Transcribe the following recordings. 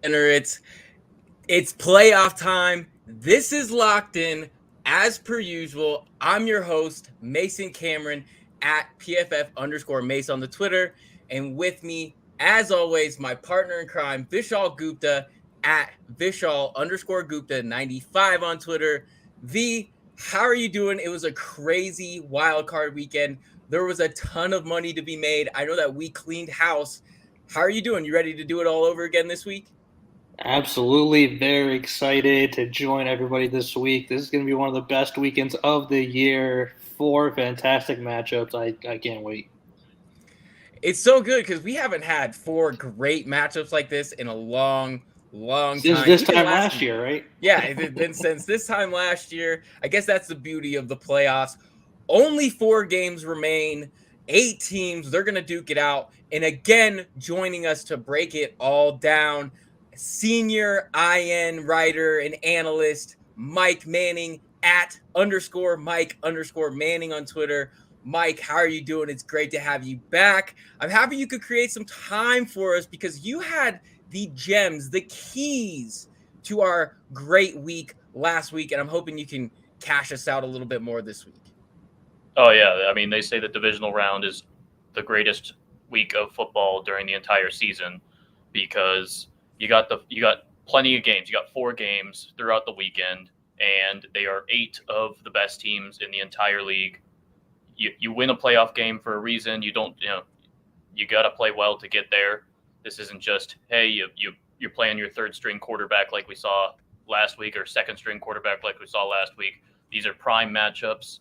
And it's playoff time. This is Locked In. As per usual, I'm your host, Mason Cameron at PFF_Mace on the Twitter. And with me, as always, my partner in crime, Vishaal Gupta at Vishaal_Gupta 95 on Twitter. V, how are you doing? It was a crazy wild card weekend. There was a ton of money to be made. I know that we cleaned house. How are you doing? You ready to do it all over again this week? Absolutely, very excited to join everybody this week. This is going to be one of the best weekends of the year. Four fantastic matchups. I can't wait. It's so good because we haven't had four great matchups like this in a long Since time. this Even time last last week. year, right? Yeah, it's been since this time last year. I guess that's the beauty of the playoffs. Only 4 games remain, 8 teams. They're going to duke it out. And again, joining us to break it all down, senior IN writer and analyst, Mike Manning at _Mike_Manning on Twitter. Mike, how are you doing? It's great to have you back. I'm happy you could create some time for us because you had the gems, the keys to our great week last week, and I'm hoping you can cash us out a little bit more this week. Oh yeah, I mean they say the divisional round is the greatest week of football during the entire season because you got plenty of games. You got 4 games throughout the weekend, and they are 8 of the best teams in the entire league. You win a playoff game for a reason. You don't you got to play well to get there. This isn't just hey you're playing your third string quarterback like we saw last week or second string quarterback like we saw last week. These are prime matchups.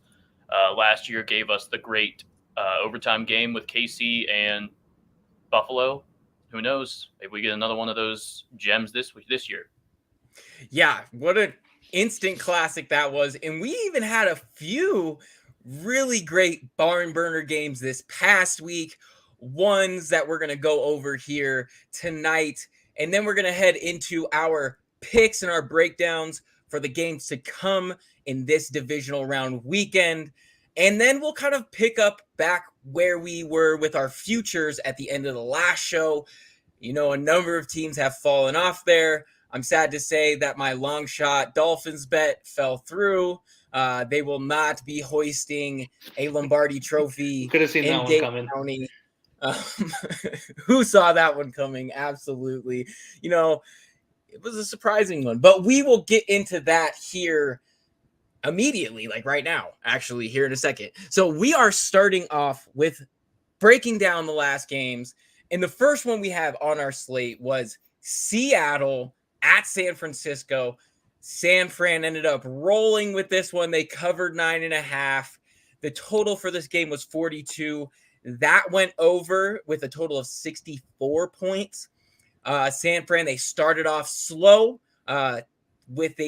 Last year gave us the great overtime game with KC and Buffalo. Who knows? Maybe we get another one of those gems this year. Yeah, what an instant classic that was. And we even had a few really great barn burner games this past week, ones that we're going to go over here tonight. And then we're going to head into our picks and our breakdowns for the games to come in this divisional round weekend. And then we'll kind of pick up back where we were with our futures at the end of the last show. You know, a number of teams have fallen off there. I'm sad to say that my long shot Dolphins bet fell through. They will not be hoisting a Lombardi trophy Could have seen in that one Dade coming. County. Who saw that one coming? Absolutely. You know, it was a surprising one, but we will get into that here immediately, like right now, actually, here in a second. So we are starting off with breaking down the last games. And the first one we have on our slate was Seattle at San Francisco. San Fran ended up rolling with this one. They covered 9.5. The total for this game was 42. That went over with a total of 64 points. San Fran, they started off slow with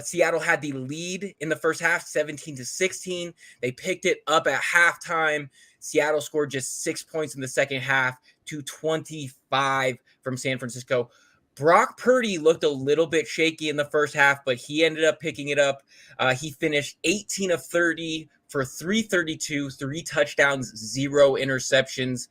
Seattle had the lead in the first half, 17-16. They picked it up at halftime. Seattle scored just 6 points in the second half to 25 from San Francisco. Brock Purdy looked a little bit shaky in the first half, but he ended up picking it up. He finished 18 of 30 for 332, 3 touchdowns, 0 interceptions.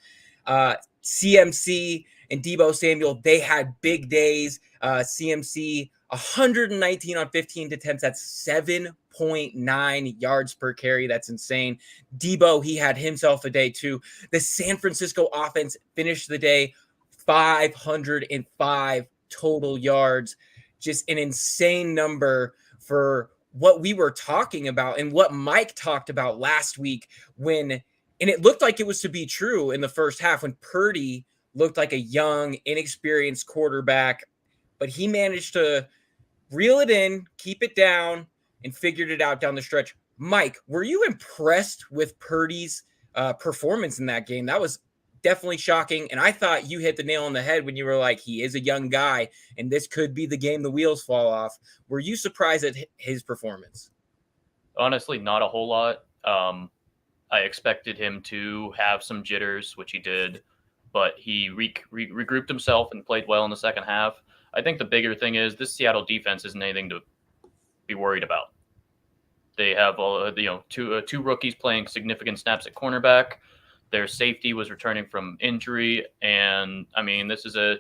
CMC and Deebo Samuel, they had big days. CMC 119 on 15 attempts. That's 7.9 yards per carry. That's insane. Deebo, he had himself a day too. The San Francisco offense finished the day 505 total yards. Just an insane number for what we were talking about and what Mike talked about last week and it looked like it was to be true in the first half when Purdy looked like a young, inexperienced quarterback, but he managed to reel it in, keep it down, and figured it out down the stretch. Mike, were you impressed with Purdy's performance in that game? That was definitely shocking, and I thought you hit the nail on the head when you were like, he is a young guy, and this could be the game the wheels fall off. Were you surprised at his performance? Honestly, not a whole lot. I expected him to have some jitters, which he did, but he regrouped himself and played well in the second half. I think the bigger thing is this Seattle defense isn't anything to be worried about. They have two rookies playing significant snaps at cornerback. Their safety was returning from injury, and I mean this is a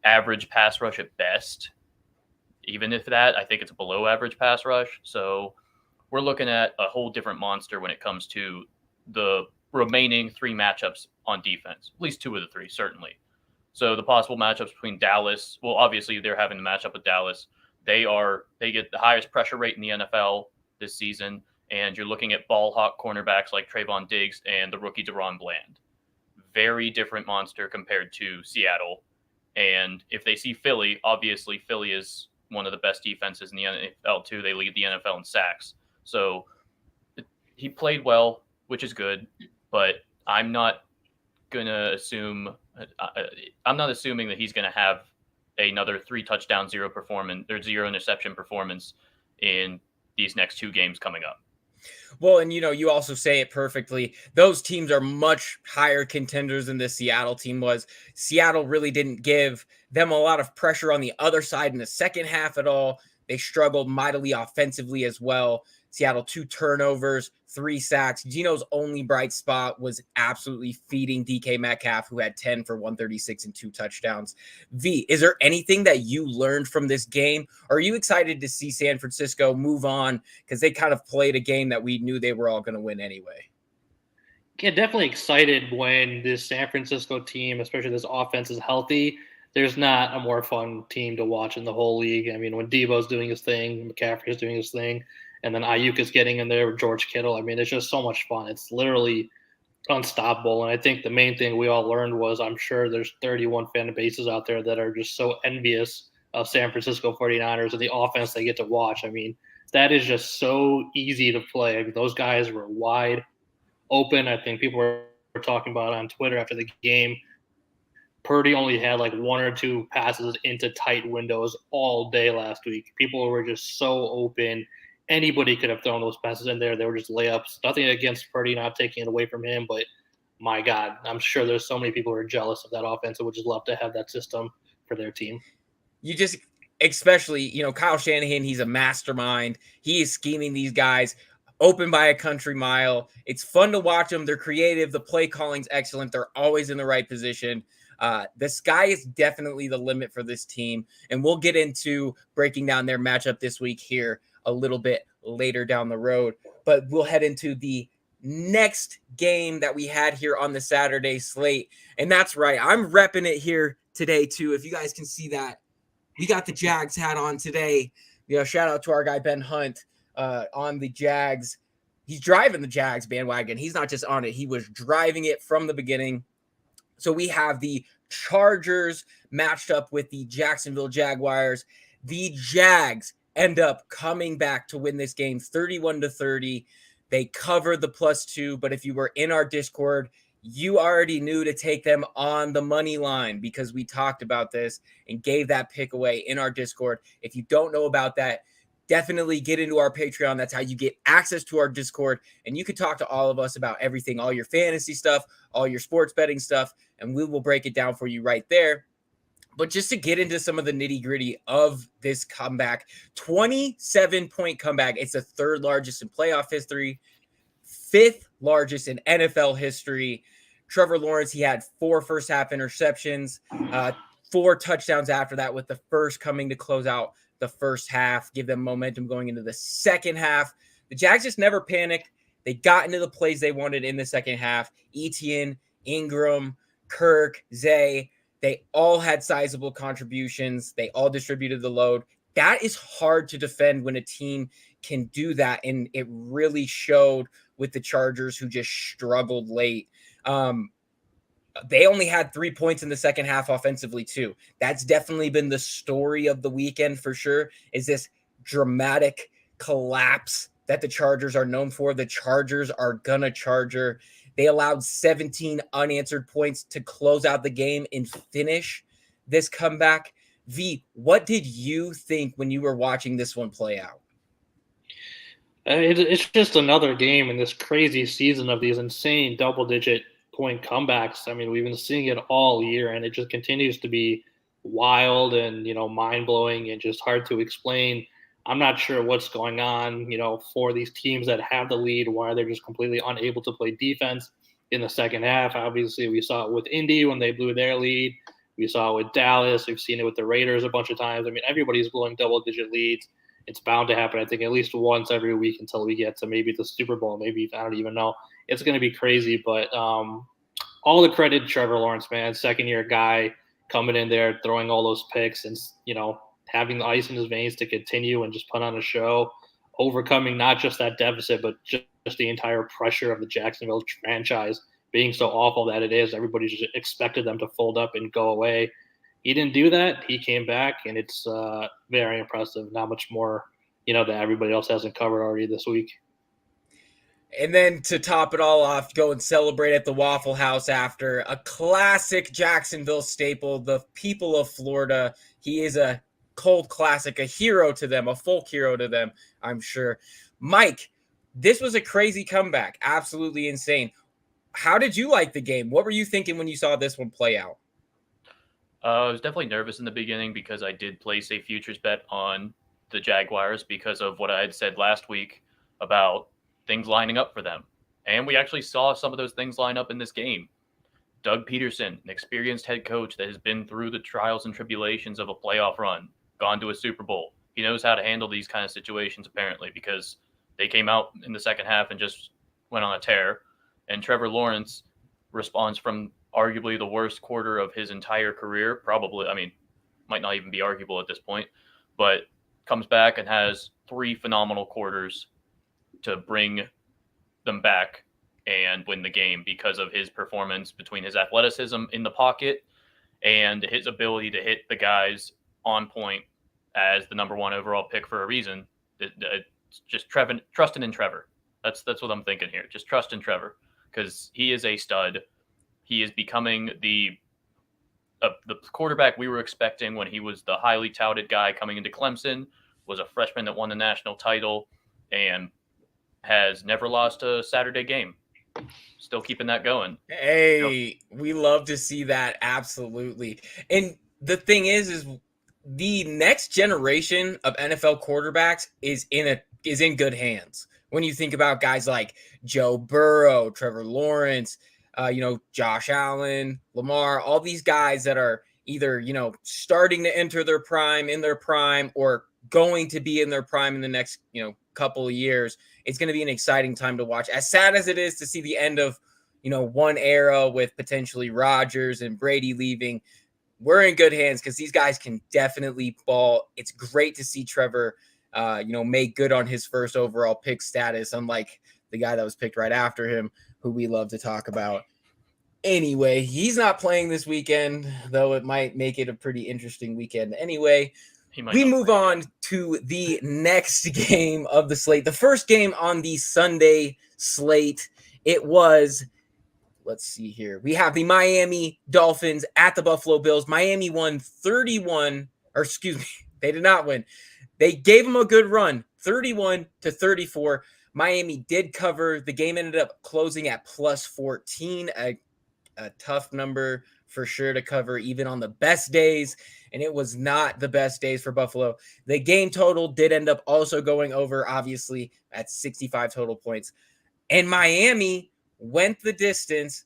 average pass rush at best. Even if that, I think it's a below average pass rush. So we're looking at a whole different monster when it comes to the remaining 3 matchups on defense, at least 2 of the 3, certainly. So the possible matchups between Dallas, well, obviously they're having the matchup with Dallas. They get the highest pressure rate in the NFL this season, and you're looking at ball hawk cornerbacks like Trayvon Diggs and the rookie Deron Bland. Very different monster compared to Seattle. And if they see Philly, obviously Philly is one of the best defenses in the NFL too. They lead the NFL in sacks. So he played well, which is good, but I'm not assuming that he's going to have another 3 touchdown, 0 interception performance in these next 2 games coming up. Well, and you also say it perfectly. Those teams are much higher contenders than the Seattle team was. Seattle really didn't give them a lot of pressure on the other side in the second half at all. They struggled mightily offensively as well. Seattle 2 turnovers, 3 sacks. Gino's only bright spot was absolutely feeding DK Metcalf, who had 10 for 136 and 2 touchdowns. V, is there anything that you learned from this game? Or are you excited to see San Francisco move on because they kind of played a game that we knew they were all going to win anyway? Yeah, definitely excited when this San Francisco team, especially this offense, is healthy. There's not a more fun team to watch in the whole league. I mean, when Debo's doing his thing, McCaffrey's doing his thing, and then Ayuk is getting in there with George Kittle. I mean, it's just so much fun. It's literally unstoppable. And I think the main thing we all learned was I'm sure there's 31 fan bases out there that are just so envious of San Francisco 49ers and the offense they get to watch. I mean, that is just so easy to play. I mean, those guys were wide open. I think people were talking about it on Twitter after the game. Purdy only had like 1 or 2 passes into tight windows all day last week. People were just so open. Anybody could have thrown those passes in there. They were just layups. Nothing against Purdy, not taking it away from him, but my God, I'm sure there's so many people who are jealous of that offense and would just love to have that system for their team. You just, especially, Kyle Shanahan, he's a mastermind. He is scheming these guys open by a country mile. It's fun to watch them. They're creative. The play calling's excellent. They're always in the right position. The sky is definitely the limit for this team, and we'll get into breaking down their matchup this week here a little bit later down the road. But we'll head into the next game that we had here on the Saturday slate, and that's right, I'm repping it here today too. If you guys can see that, we got the Jags hat on today. Shout out to our guy Ben Hunt on the Jags. He's driving the Jags bandwagon. He's not just on it, he was driving it from the beginning. So we have the Chargers matched up with the Jacksonville Jaguars. The Jags end up coming back to win this game 31-30. They covered the +2, but if you were in our Discord, you already knew to take them on the money line because we talked about this and gave that pick away in our Discord. If you don't know about that, definitely get into our Patreon. That's how you get access to our Discord, and you can talk to all of us about everything, all your fantasy stuff, all your sports betting stuff, and we will break it down for you right there. But just to get into some of the nitty-gritty of this comeback, 27-point comeback. It's the 3rd largest in playoff history, 5th largest in NFL history. Trevor Lawrence, he had 4 first-half interceptions, 4 touchdowns after that, with the first coming to close out the first half, give them momentum going into the second half. The Jags just never panicked. They got into the plays they wanted in the second half. Etienne, Ingram, Kirk, Zay, they all had sizable contributions. They all distributed the load. That is hard to defend when a team can do that, and it really showed with the Chargers, who just struggled late. They only had 3 points in the second half offensively too. That's definitely been the story of the weekend for sure, is this dramatic collapse that the Chargers are known for. The Chargers are gonna Charger. They allowed 17 unanswered points to close out the game and finish this comeback. V, what did you think when you were watching this one play out? It's just another game in this crazy season of these insane double-digit point comebacks. I mean, we've been seeing it all year, and it just continues to be wild and, mind-blowing and just hard to explain. I'm not sure what's going on, for these teams that have the lead, why they're just completely unable to play defense in the second half. Obviously, we saw it with Indy when they blew their lead. We saw it with Dallas. We've seen it with the Raiders a bunch of times. I mean, everybody's blowing double-digit leads. It's bound to happen, I think, at least once every week until we get to maybe the Super Bowl. Maybe, I don't even know. It's going to be crazy, but all the credit to Trevor Lawrence, man. Second-year guy coming in there, throwing all those picks and, having the ice in his veins to continue and just put on a show, overcoming not just that deficit, but just the entire pressure of the Jacksonville franchise being so awful that it is. Everybody just expected them to fold up and go away. He didn't do that. He came back, and it's very impressive. Not much more, that everybody else hasn't covered already this week. And then to top it all off, go and celebrate at the Waffle House after a classic Jacksonville staple, the people of Florida. He is a cold classic, a hero to them, a folk hero to them, I'm sure. Mike, this was a crazy comeback. Absolutely insane. How did you like the game? What were you thinking when you saw this one play out? I was definitely nervous in the beginning because I did place a futures bet on the Jaguars because of what I had said last week about things lining up for them. And we actually saw some of those things line up in this game. Doug Peterson, an experienced head coach that has been through the trials and tribulations of a playoff run, gone to a Super Bowl. He knows how to handle these kind of situations, apparently, because they came out in the second half and just went on a tear. And Trevor Lawrence responds from arguably the worst quarter of his entire career, probably, might not even be arguable at this point, but comes back and has 3 phenomenal quarters to bring them back and win the game because of his performance, between his athleticism in the pocket and his ability to hit the guys on point as the number 1 overall pick for a reason. It's just trusting in Trevor. That's what I'm thinking here. Just trust in Trevor because he is a stud. He is becoming the quarterback we were expecting when he was the highly touted guy coming into Clemson, was a freshman that won the national title, and has never lost a Saturday game. Still keeping that going. Hey, we love to see that. Absolutely. And the thing is the next generation of NFL quarterbacks is in good hands. When you think about guys like Joe Burrow, Trevor Lawrence, Josh Allen, Lamar, all these guys that are either, starting to enter their prime, in their prime, or going to be in their prime in the next, couple of years. It's going to be an exciting time to watch. As sad as it is to see the end of, one era with potentially Rodgers and Brady leaving, we're in good hands because these guys can definitely ball. It's great to see Trevor, make good on his first overall pick status, unlike the guy that was picked right after him, who we love to talk about. Anyway, he's not playing this weekend, though it might make it a pretty interesting weekend. Anyway, we move on to the next game of the slate. The first game on the Sunday slate, it was, let's see here. We have the Miami Dolphins at the Buffalo Bills. Miami won 31, or excuse me, they did not win. They gave them a good run, 31-34. Miami did cover. The game ended up closing at plus 14, a tough number for sure to cover even on the best days, and it was not the best days for Buffalo. The game total did end up also going over, obviously, at 65 total points. And Miami went the distance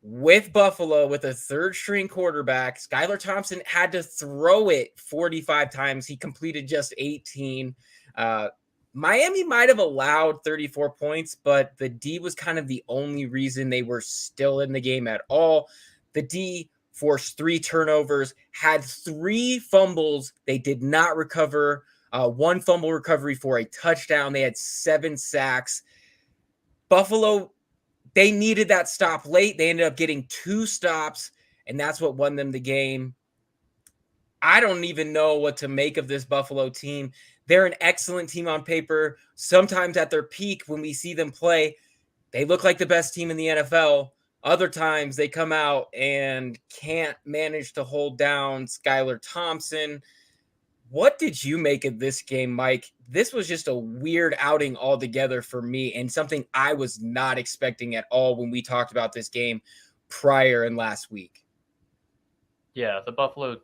with Buffalo with a third-string quarterback. Skylar Thompson had to throw it 45 times. He completed just 18. Miami might have allowed 34 points, but the D was kind of the only reason they were still in the game at all. The D forced 3 turnovers, had 3 fumbles. They did not recover. 1 fumble recovery for a touchdown. They had 7 sacks. Buffalo, they needed that stop late. They ended up getting 2 stops, and that's what won them the game. I don't even know what to make of this Buffalo team. They're an excellent team on paper. Sometimes at their peak, when we see them play, they look like the best team in the NFL. Other times they come out and can't manage to hold down Skylar Thompson. What did you make of this game, Mike? This was just a weird outing altogether for me, and something I was not expecting at all when we talked about this game prior and last week. Yeah, the Buffalo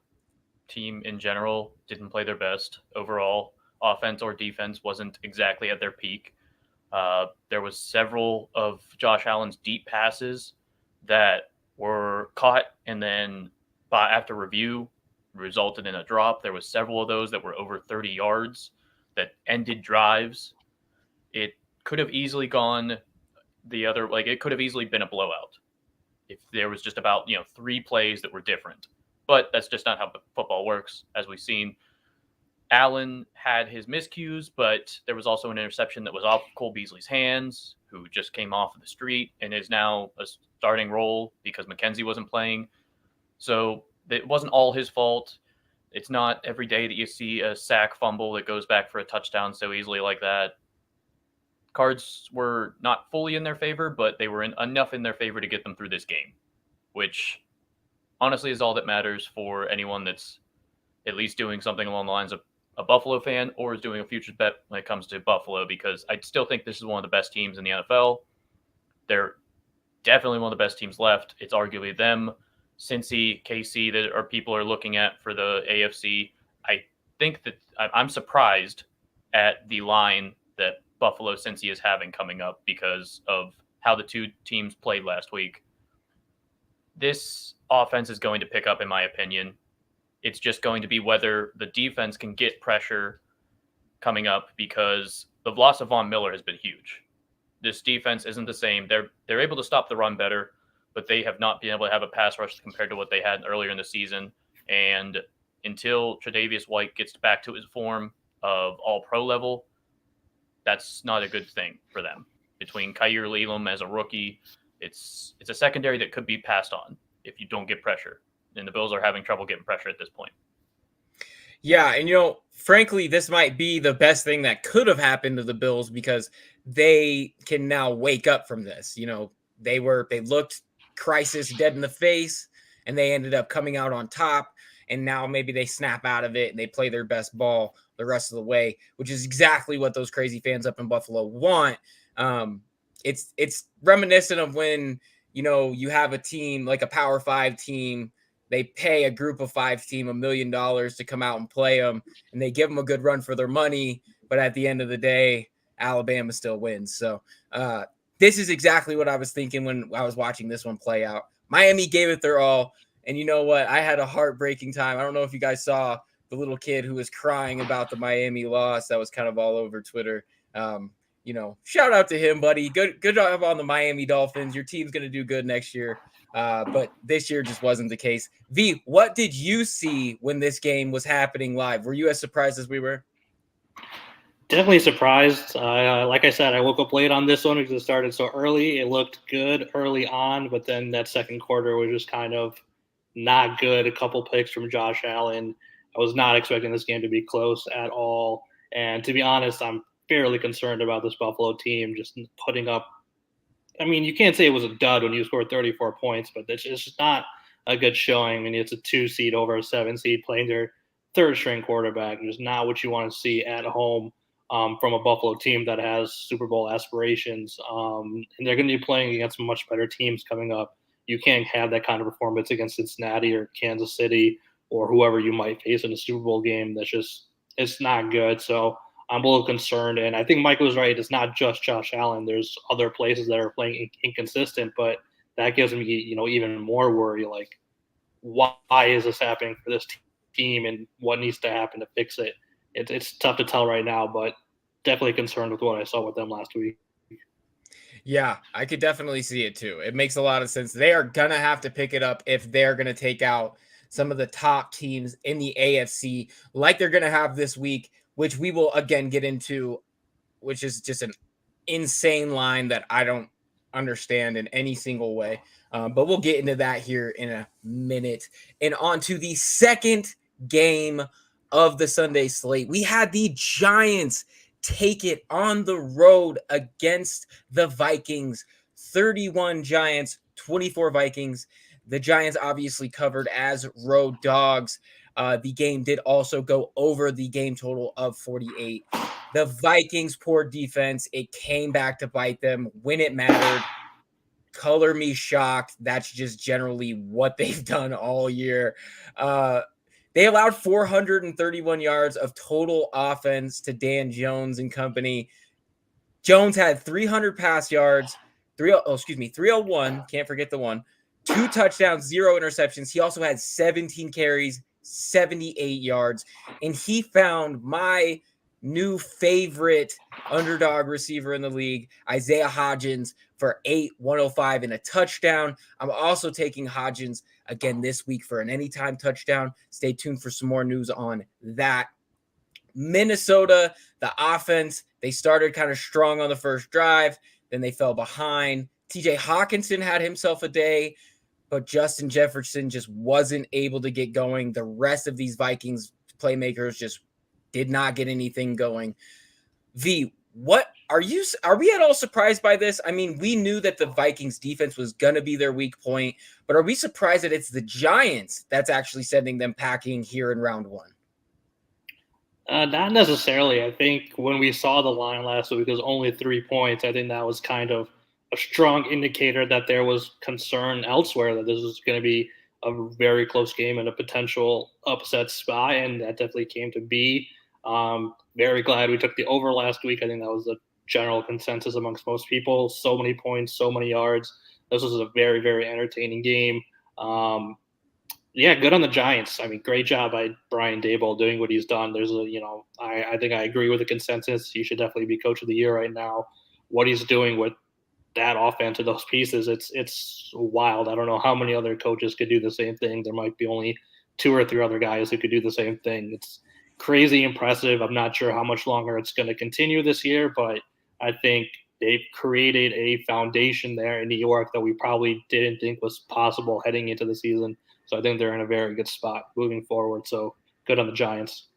team in general didn't play their best overall. Offense or defense wasn't exactly at their peak. There was several of Josh Allen's deep passes that were caught and then after review resulted in a drop. There was several of those that were over 30 yards that ended drives. It could have easily gone the other, like it could have easily been a blowout if there was just about 3 plays that were different. But that's just not how football works, as we've seen. Allen had his miscues, but there was also an interception that was off Cole Beasley's hands, who just came off of the street and is now a starting role because McKenzie wasn't playing. So it wasn't all his fault. It's not every day that you see a sack fumble that goes back for a touchdown so easily like that. Cards were not fully in their favor, but they were enough in their favor to get them through this game, which honestly is all that matters for anyone that's at least doing something along the lines of a Buffalo fan or is doing a futures bet when it comes to Buffalo, because I still think this is one of the best teams in the NFL. They're definitely one of the best teams left. It's arguably them, Cincy, KC that people are looking at for the AFC. I think that I'm surprised at the line that Buffalo Cincy is having coming up because of how the two teams played last week. This offense is going to pick up, in my opinion. It's just going to be whether the defense can get pressure coming up, because the loss of Von Miller has been huge. This defense isn't the same. They're able to stop the run better, but they have not been able to have a pass rush compared to what they had earlier in the season. And until Tre'Davious White gets back to his form of all-pro level, that's not a good thing for them. Between Kaiir Elam as a rookie, it's a secondary that could be passed on if you don't get pressure. And the Bills are having trouble getting pressure at this point. Yeah, and frankly, this might be the best thing that could have happened to the Bills, because they can now wake up from this. They looked crisis dead in the face, and they ended up coming out on top. And now maybe they snap out of it and they play their best ball the rest of the way, which is exactly what those crazy fans up in Buffalo want. It's reminiscent of when, you have a team like a Power 5 team. They pay a group of 5 team $1 million to come out and play them, and they give them a good run for their money. But at the end of the day, Alabama still wins. So this is exactly what I was thinking when I was watching this one play out. Miami gave it their all. And you know what? I had a heartbreaking time. I don't know if you guys saw the little kid who was crying about the Miami loss. That was kind of all over Twitter. Shout out to him, buddy. Good job on the Miami Dolphins. Your team's going to do good next year. But this year just wasn't the case. V, what did you see when this game was happening live? Were you as surprised as we were? Definitely surprised. Like I said, I woke up late on this one because it started so early. It looked good early on, but then that second quarter was just kind of not good. A couple picks from Josh Allen. I was not expecting this game to be close at all. And to be honest, I'm fairly concerned about this Buffalo team just putting up. I mean, you can't say it was a dud when you scored 34 points, but it's just not a good showing. I mean, it's a 2 seed over a 7 seed playing their third string quarterback. It's not what you want to see at home from a Buffalo team that has Super Bowl aspirations. And they're going to be playing against much better teams coming up. You can't have that kind of performance against Cincinnati or Kansas City or whoever you might face in a Super Bowl game. It's not good. So I'm a little concerned. And I think Michael was right. It's not just Josh Allen. There's other places that are playing inconsistent, but that gives me, even more worry. Like, why is this happening for this team and what needs to happen to fix it? It's tough to tell right now, but definitely concerned with what I saw with them last week. Yeah, I could definitely see it too. It makes a lot of sense. They are going to have to pick it up if they're going to take out some of the top teams in the AFC, like they're going to have this week, which we will again get into, which is just an insane line that I don't understand in any single way. But we'll get into that here in a minute. And on to the second game of the Sunday slate. We had the Giants take it on the road against the Vikings. 31 Giants, 24 Vikings. The Giants obviously covered as road dogs. The game did also go over the game total of 48. The Vikings' poor defense, it came back to bite them when it mattered. Color me shocked. That's just generally what they've done all year. They allowed 431 yards of total offense to Dan Jones and company. Jones had 300 pass yards, 301, can't forget the one, 2 touchdowns, 0 interceptions. He also had 17 carries, 78 yards, and he found my new favorite underdog receiver in the league, Isaiah Hodgins, for 105 and a touchdown. I'm also taking Hodgins again this week for an anytime touchdown. Stay tuned for some more news on that. Minnesota, the offense, they started kind of strong on the first drive, then they fell behind. TJ Hawkinson had himself a day, but Justin Jefferson just wasn't able to get going. The rest of these Vikings playmakers just did not get anything going. Are we at all surprised by this? I mean, we knew that the Vikings defense was going to be their weak point, but are we surprised that it's the Giants that's actually sending them packing here in round 1? Not necessarily. I think when we saw the line last week, it was only 3 points. I think that was kind of a strong indicator that there was concern elsewhere that this was going to be a very close game and a potential upset spot, and that definitely came to be. Very glad we took the over last week. I think that was the general consensus amongst most people. So many points, so many yards. This was a very, very entertaining game. Yeah, good on the Giants. I mean, great job by Brian Daboll doing what he's done. I think I agree with the consensus. He should definitely be coach of the year right now. What he's doing with that offense and those pieces, it's wild. I don't know how many other coaches could do the same thing. There might be only 2 or 3 other guys who could do the same thing. It's crazy impressive. I'm not sure how much longer it's going to continue this year, but I think they've created a foundation there in New York that we probably didn't think was possible heading into the season. So I think they're in a very good spot moving forward. So good on the Giants.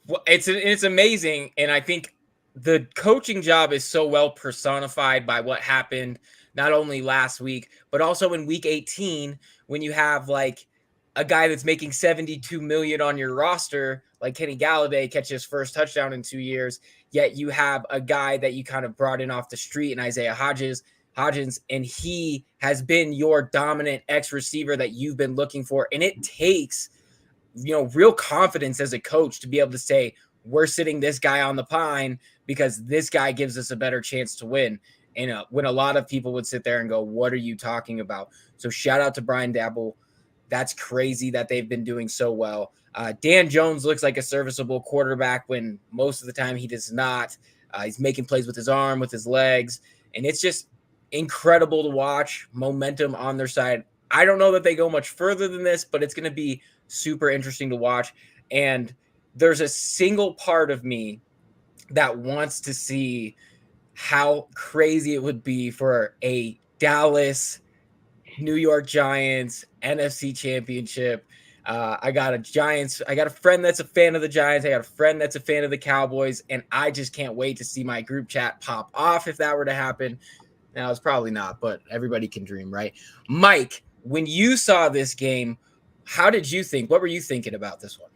Well, it's amazing, and I think the coaching job is so well personified by what happened not only last week, but also in week 18 when you have like a guy that's making $72 million on your roster, like Kenny Galladay, catch his first touchdown in 2 years. Yet you have a guy that you kind of brought in off the street in Isaiah Hodgins, and he has been your dominant X receiver that you've been looking for. And it takes, real confidence as a coach to be able to say, we're sitting this guy on the pine because this guy gives us a better chance to win. And when a lot of people would sit there and go, what are you talking about? So shout out to Brian Daboll. That's crazy that they've been doing so well. Dan Jones looks like a serviceable quarterback when most of the time he does not. He's making plays with his arm, with his legs, and it's just incredible to watch. Momentum on their side. I don't know that they go much further than this, but it's going to be super interesting to watch. And there's a single part of me that wants to see how crazy it would be for a Dallas New York Giants NFC Championship. I got a friend that's a fan of the Giants. I got a friend that's a fan of the Cowboys, and I just can't wait to see my group chat pop off if that were to happen. Now, it's probably not, but everybody can dream, right? Mike, when you saw this game, how did you think? What were you thinking about this one?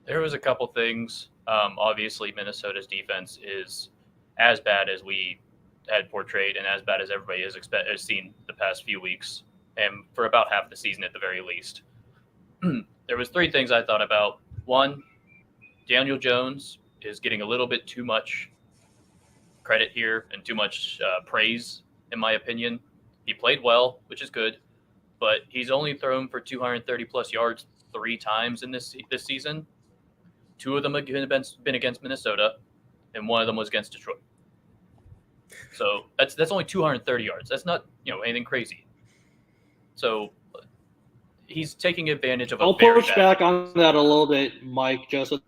There was a couple things. Obviously, Minnesota's defense is as bad as we had portrayed and as bad as everybody has seen the past few weeks, and for about half the season at the very least. There was 3 things I thought about. One, Daniel Jones is getting a little bit too much credit here and too much praise, in my opinion. He played well, which is good, but he's only thrown for 230-plus yards 3 times in this season. 2 of them have been against Minnesota, and 1 of them was against Detroit. So that's only 230 yards. That's not anything crazy. So he's taking advantage of. I'll push back on that a little bit, Mike, just in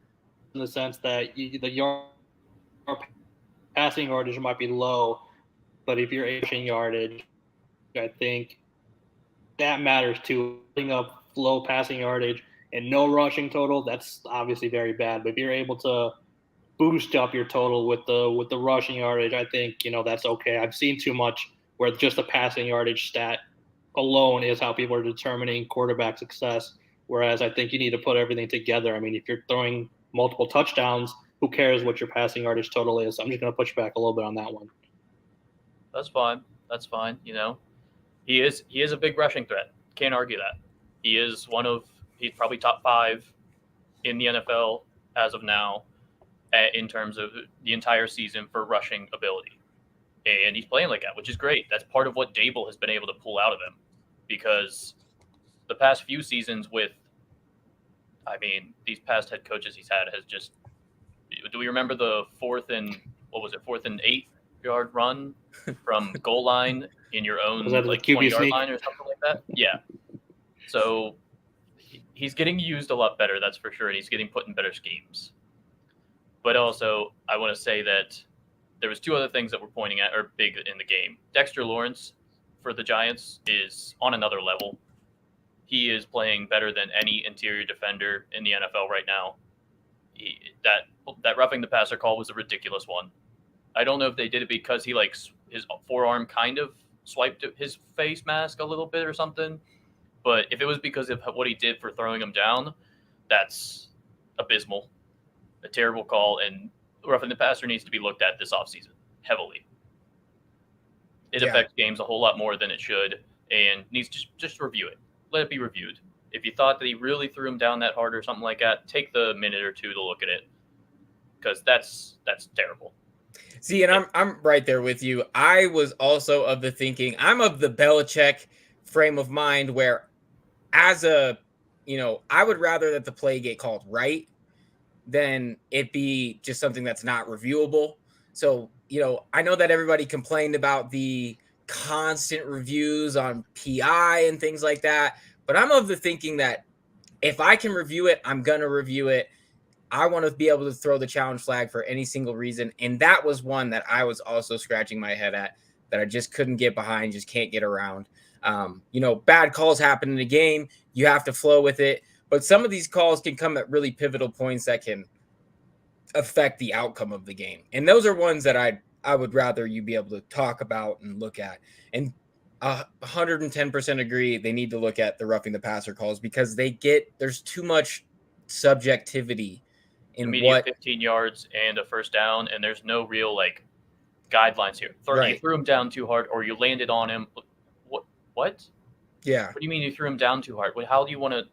the sense that the yard passing yardage might be low, but if you're rushing yardage, I think that matters too. Putting up low passing yardage and no rushing total, that's obviously very bad. But if you're able to boost up your total with the rushing yardage, I think that's okay. I've seen too much where just the passing yardage stat alone is how people are determining quarterback success, whereas I think you need to put everything together. I mean, if you're throwing multiple touchdowns, who cares what your passing yardage total is? I'm just going to push back a little bit on that one. That's fine. He is a big rushing threat. Can't argue that. He's probably top 5 in the NFL as of now in terms of the entire season for rushing ability. And he's playing like that, which is great. That's part of what Daboll has been able to pull out of him. because the past few seasons these past head coaches he's had has just. Do we remember the 4th and 8-yard run from goal line in your own like 20-yard line or something like that? Yeah. So he's getting used a lot better, that's for sure, and he's getting put in better schemes. But also, I want to say that there was 2 other things that we're pointing at are big in the game. Dexter Lawrence for the Giants is on another level. He is playing better than any interior defender in the NFL right now. That roughing the passer call was a ridiculous one. I don't know if they did it because he his forearm kind of swiped his face mask a little bit or something. But if it was because of what he did for throwing him down, that's abysmal. A terrible call, and roughing the passer needs to be looked at this offseason heavily. It affects games a whole lot more than it should, and needs to just review it. Let it be reviewed. If you thought that he really threw him down that hard or something like that, take the minute or 2 to look at it, because that's terrible. See, and I'm right there with you. I was also of the thinking, I'm of the Belichick frame of mind where I would rather that the play get called right than it be just something that's not reviewable. So, I know that everybody complained about the constant reviews on PI and things like that, but I'm of the thinking that if I can review it, I'm going to review it. I want to be able to throw the challenge flag for any single reason. And that was one that I was also scratching my head at, that I just couldn't get behind, just can't get around. Bad calls happen in the game. You have to flow with it. But some of these calls can come at really pivotal points that can affect the outcome of the game. And those are ones that I would rather you be able to talk about and look at. And 110% agree. They need to look at the roughing the passer calls because there's too much subjectivity in immediate 15 yards and a first down, and there's no real guidelines here. You threw him down too hard, or you landed on him. What? Yeah. What do you mean you threw him down too hard? How do you want to?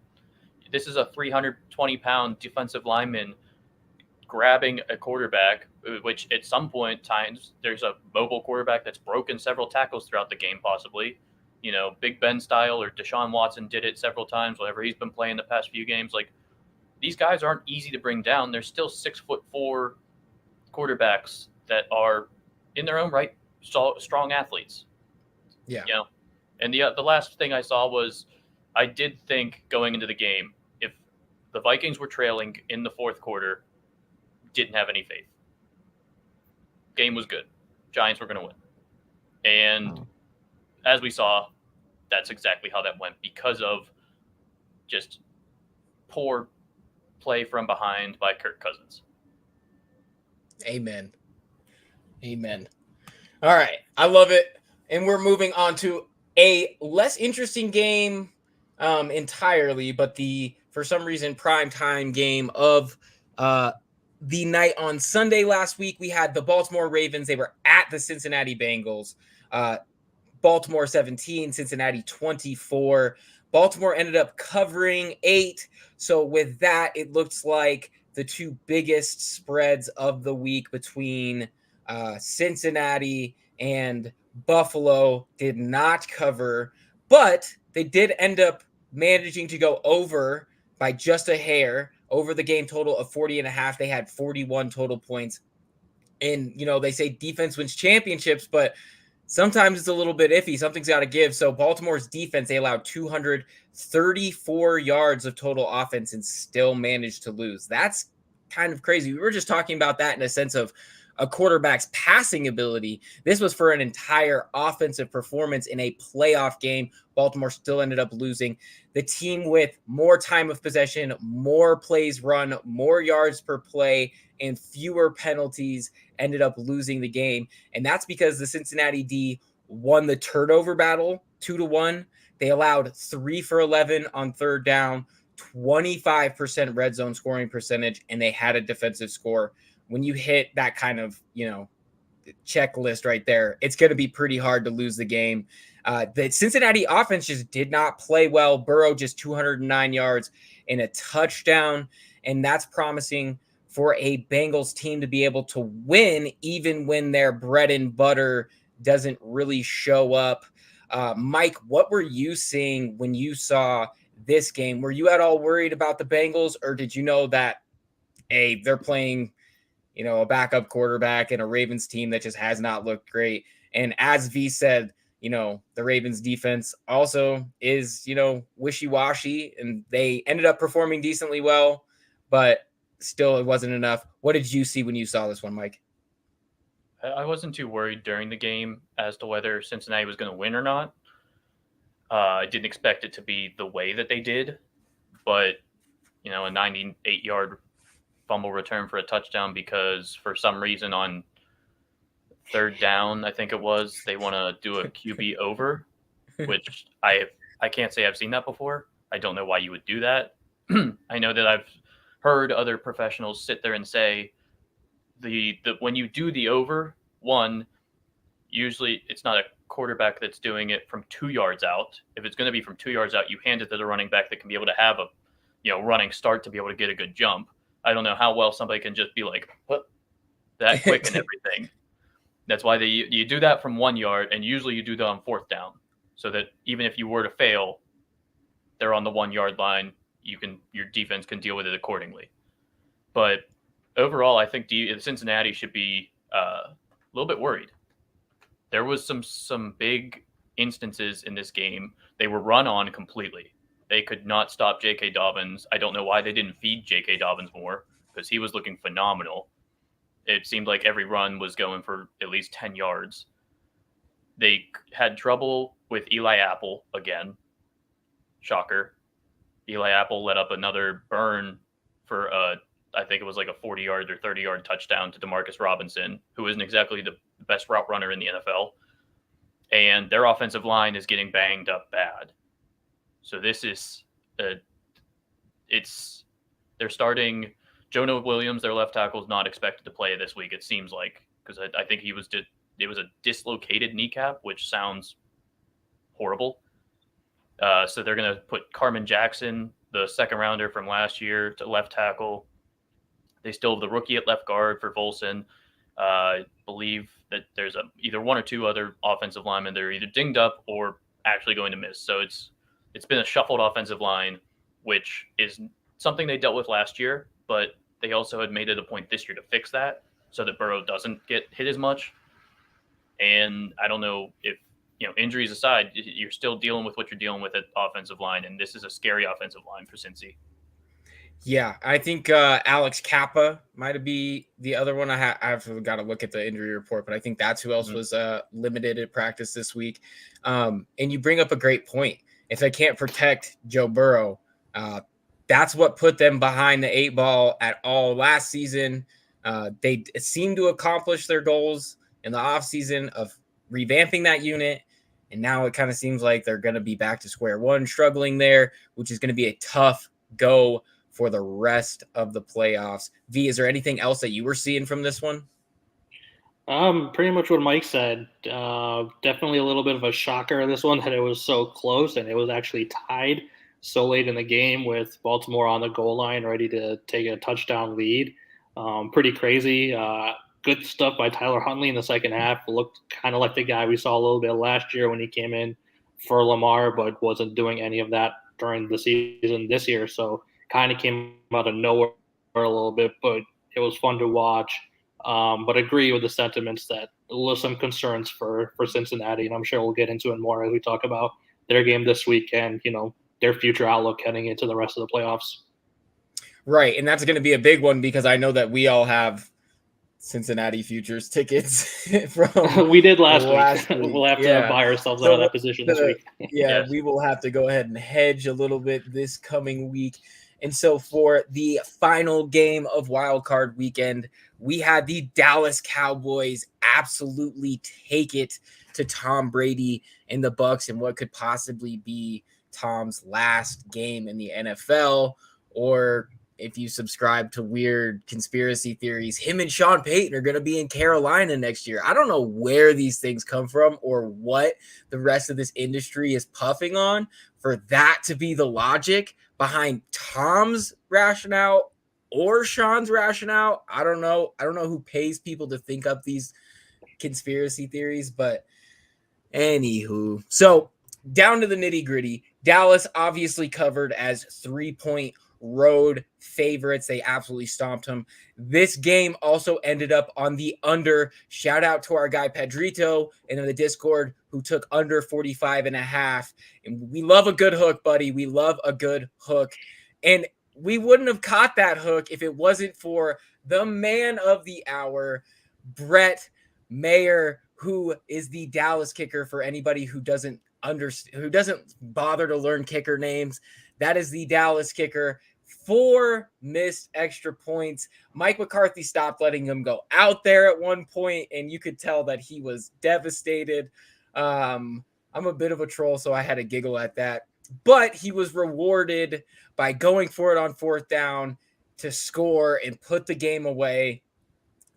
This is a 320-pound defensive lineman grabbing a quarterback, which at some point times there's a mobile quarterback that's broken several tackles throughout the game, possibly. Big Ben style, or Deshaun Watson did it several times whenever he's been playing the past few games. These guys aren't easy to bring down. They're still 6'4" quarterbacks that are in their own right strong athletes. Yeah. And the last thing I saw was, I did think going into the game, if the Vikings were trailing in the 4th quarter, didn't have any faith. Game was good. Giants were going to win. And as we saw, that's exactly how that went, because of just poor play from behind by Kirk Cousins. Amen. All right. I love it. And we're moving on to a less interesting game entirely, but for some reason, primetime game of the night on Sunday last week. We had the Baltimore Ravens. They were at the Cincinnati Bengals. Baltimore 17, Cincinnati 24. Baltimore ended up covering 8. So with that, it looks like the 2 biggest spreads of the week between Cincinnati and Buffalo did not cover, but they did end up managing to go over by just a hair, over the game total of 40.5. They had 41 total points. And, they say defense wins championships, but sometimes it's a little bit iffy. Something's got to give. So Baltimore's defense, they allowed 234 yards of total offense and still managed to lose. That's kind of crazy. We were just talking about that in a sense of a quarterback's passing ability. This was for an entire offensive performance in a playoff game. Baltimore still ended up losing. The team with more time of possession, more plays run, more yards per play, and fewer penalties ended up losing the game. And that's because the Cincinnati D won the turnover battle 2-1. They allowed 3 for 11 on third down, 25% red zone scoring percentage, and they had a defensive score. When you hit that kind of, checklist right there, it's going to be pretty hard to lose the game. The Cincinnati offense just did not play well. Burrow just 209 yards and a touchdown, and that's promising for a Bengals team to be able to win even when their bread and butter doesn't really show up. Mike, what were you seeing when you saw this game? Were you at all worried about the Bengals, or did you know that, hey, they're playing, a backup quarterback and a Ravens team that just has not looked great? And as V said, the Ravens defense also is, wishy-washy, and they ended up performing decently well, but still it wasn't enough. What did you see when you saw this one, Mike? I wasn't too worried during the game as to whether Cincinnati was going to win or not. I didn't expect it to be the way that they did, but, a 98-yard fumble return for a touchdown because for some reason on third down, I think it was, they want to do a QB over, which I can't say I've seen that before. I don't know why you would do that. I know that I've heard other professionals sit there and say the when you do the over, one, usually it's not a quarterback that's doing it from 2 yards out. If it's going to be from 2 yards out, you hand it to the running back that can be able to have a running start to be able to get a good jump. I don't know how well somebody can just be like, what, that quick and everything. That's why you do that from 1 yard, and usually you do that on fourth down, so that even if you were to fail, they're on the 1 yard line. Your defense can deal with it accordingly. But overall, I think Cincinnati should be a little bit worried. There was some big instances in this game. They were run on completely. They could not stop J.K. Dobbins. I don't know why they didn't feed J.K. Dobbins more, because he was looking phenomenal. It seemed like every run was going for at least 10 yards. They had trouble with Eli Apple again. Shocker. Eli Apple let up another burn for, I think it was like a 40-yard or 30-yard touchdown to Demarcus Robinson, who isn't exactly the best route runner in the NFL. And their offensive line is getting banged up bad. So this is, they're starting Jonah Williams, their left tackle, is not expected to play this week, it seems like, because I think it was a dislocated kneecap, which sounds horrible. So they're going to put Carmen Jackson, the second rounder from last year, to left tackle. They still have the rookie at left guard for Volson. I believe that there's either one or two other offensive linemen that are either dinged up or actually going to miss. So it's been a shuffled offensive line, which is something they dealt with last year, but they also had made it a point this year to fix that so that Burrow doesn't get hit as much. And I don't know if, injuries aside, you're still dealing with what you're dealing with at offensive line, and this is a scary offensive line for Cincy. Yeah, I think Alex Kappa might be the other one. I've got to look at the injury report, but I think that's who else was limited at practice this week. And you bring up a great point. If they can't protect Joe Burrow, that's what put them behind the 8 ball at all last season. They seemed to accomplish their goals in the offseason of revamping that unit. And now it kind of seems like they're going to be back to square one, struggling there, which is going to be a tough go for the rest of the playoffs. V, is there anything else that you were seeing from this one? Pretty much what Mike said. Definitely a little bit of a shocker, this one, that it was so close and it was actually tied so late in the game with Baltimore on the goal line ready to take a touchdown lead. Pretty crazy. Good stuff by Tyler Huntley in the second half. Looked kind of like the guy we saw a little bit last year when he came in for Lamar, but wasn't doing any of that during the season this year. So kind of came out of nowhere a little bit, but it was fun to watch. But agree with the sentiments that there was some concerns for Cincinnati, and I'm sure we'll get into it more as we talk about their game this week and, their future outlook heading into the rest of the playoffs. Right, and that's going to be a big one because I know that we all have Cincinnati futures tickets from we did last week. We'll have to buy ourselves out of that position this week. Yes. We will have to go ahead and hedge a little bit this coming week. And so for the final game of Wild Card Weekend, we had the Dallas Cowboys absolutely take it to Tom Brady and the Bucs in what could possibly be Tom's last game in the NFL, or if you subscribe to weird conspiracy theories, him and Sean Payton are going to be in Carolina next year. I don't know where these things come from or what the rest of this industry is puffing on for that to be the logic behind Tom's rationale or Sean's rationale. I don't know. I don't know who pays people to think up these conspiracy theories, but Anywho, so down to the nitty gritty. Dallas obviously covered as 3-point road favorites. They absolutely stomped them. This game also ended up on the under. Shout out to our guy Pedrito in the Discord who took under 45.5. And we love a good hook, buddy. We love a good hook. And we wouldn't have caught that hook if it wasn't for the man of the hour, Brett Mayer, who is the Dallas kicker for anybody who doesn't bother to learn kicker names. That is the Dallas kicker. 4 missed extra points. Mike McCarthy stopped letting him go out there at one point, and you could tell that he was devastated. I'm a bit of a troll, so I had to giggle at that. But he was rewarded by going for it on 4th down to score and put the game away.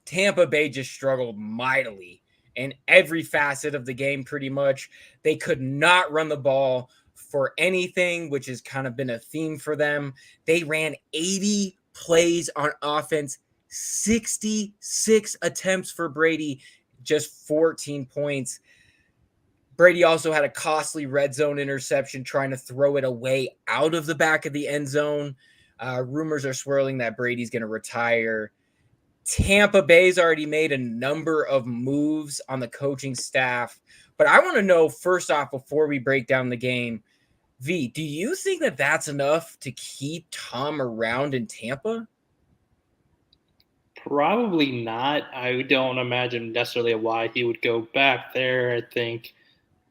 Tampa Bay just struggled mightily in every facet of the game, pretty much. They could not run the ball for anything, which has kind of been a theme for them. They ran 80 plays on offense, 66 attempts for Brady, just 14 points. Brady also had a costly red zone interception trying to throw it away out of the back of the end zone. Rumors are swirling that Brady's going to retire. Tampa Bay's already made a number of moves on the coaching staff. But I want to know, first off, before we break down the game, V, do you think that that's enough to keep Tom around in Tampa? Probably not. I don't imagine necessarily why he would go back there. I think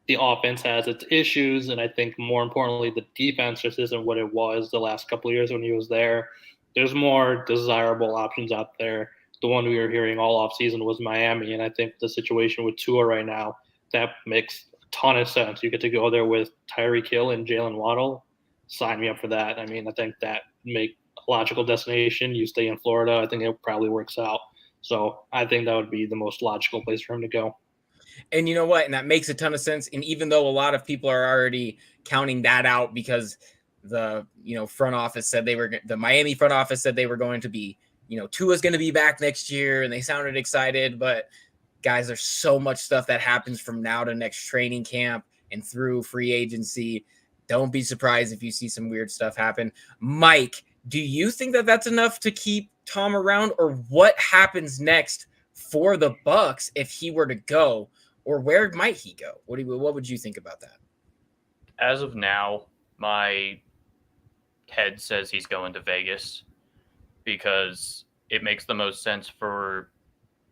the offense has its issues, and I think more importantly, the defense just isn't what it was the last couple of years when he was there. There's more desirable options out there. The one we were hearing all offseason was Miami, and I think the situation with Tua right now, that makes a ton of sense. You get to go there with Tyreek Hill and Jalen Waddle. Sign me up for that. I mean, I think that make a logical destination. You stay in Florida. I think it probably works out. So I think that would be the most logical place for him to go. And you know what? And that makes a ton of sense. And even though a lot of people are already counting that out because the front office said the Miami front office said they were going to be, Tua's going to be back next year, and they sounded excited. But guys, there's so much stuff that happens from now to next training camp and through free agency. Don't be surprised if you see some weird stuff happen. Mike, do you think that that's enough to keep Tom around, or what happens next for the Bucs if he were to go? Or where might he go? What would you think about that? As of now, my head says he's going to Vegas because it makes the most sense for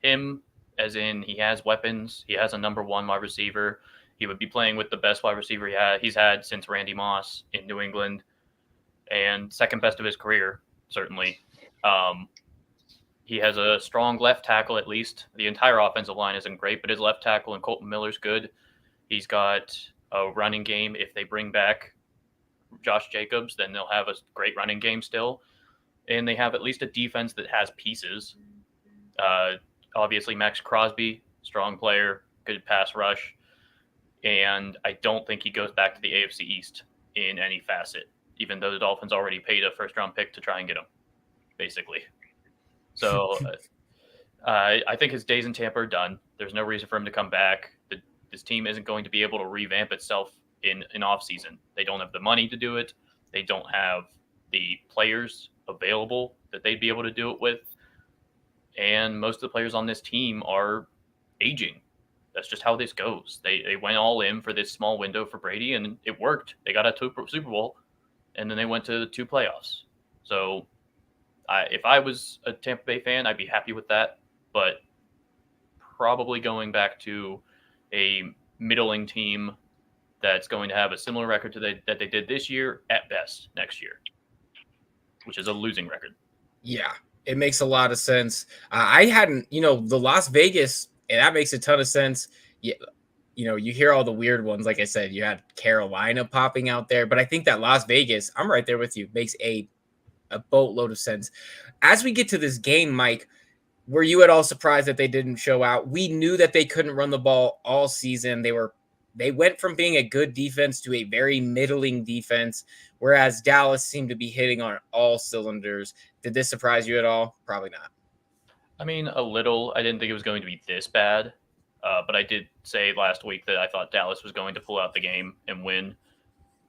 him, as in he has weapons. He has a number 1 wide receiver. He would be playing with the best wide receiver he's had since Randy Moss in New England, and second best of his career, certainly. He has a strong left tackle, at least. The entire offensive line isn't great, but his left tackle and Colton Miller's good. He's got a running game. If they bring back Josh Jacobs, then they'll have a great running game still. And they have at least a defense that has pieces. Obviously, Max Crosby, strong player, good pass rush. And I don't think he goes back to the AFC East in any facet, even though the Dolphins already paid a first-round pick to try and get him, basically. So I think his days in Tampa are done. There's no reason for him to come back. This team isn't going to be able to revamp itself in off-season. They don't have the money to do it. They don't have the players available that they'd be able to do it with. And most of the players on this team are aging. That's just how this goes. They went all in for this small window for Brady, and it worked. They got a Super Bowl, and then they went to 2 playoffs. So if I was a Tampa Bay fan, I'd be happy with that, but probably going back to a middling team that's going to have a similar record to that they did this year at best next year, which is a losing record. Yeah, it makes a lot of sense. I hadn't, the Las Vegas, and that makes a ton of sense. Yeah, you hear all the weird ones. Like I said, you had Carolina popping out there, but I think that Las Vegas, I'm right there with you, makes a boatload of sense. As we get to this game, Mike, were you at all surprised that they didn't show out? We knew that they couldn't run the ball all season. They went from being a good defense to a very middling defense, whereas Dallas seemed to be hitting on all cylinders. Did this surprise you at all? Probably not. I mean, a little. I didn't think it was going to be this bad. But I did say last week that I thought Dallas was going to pull out the game and win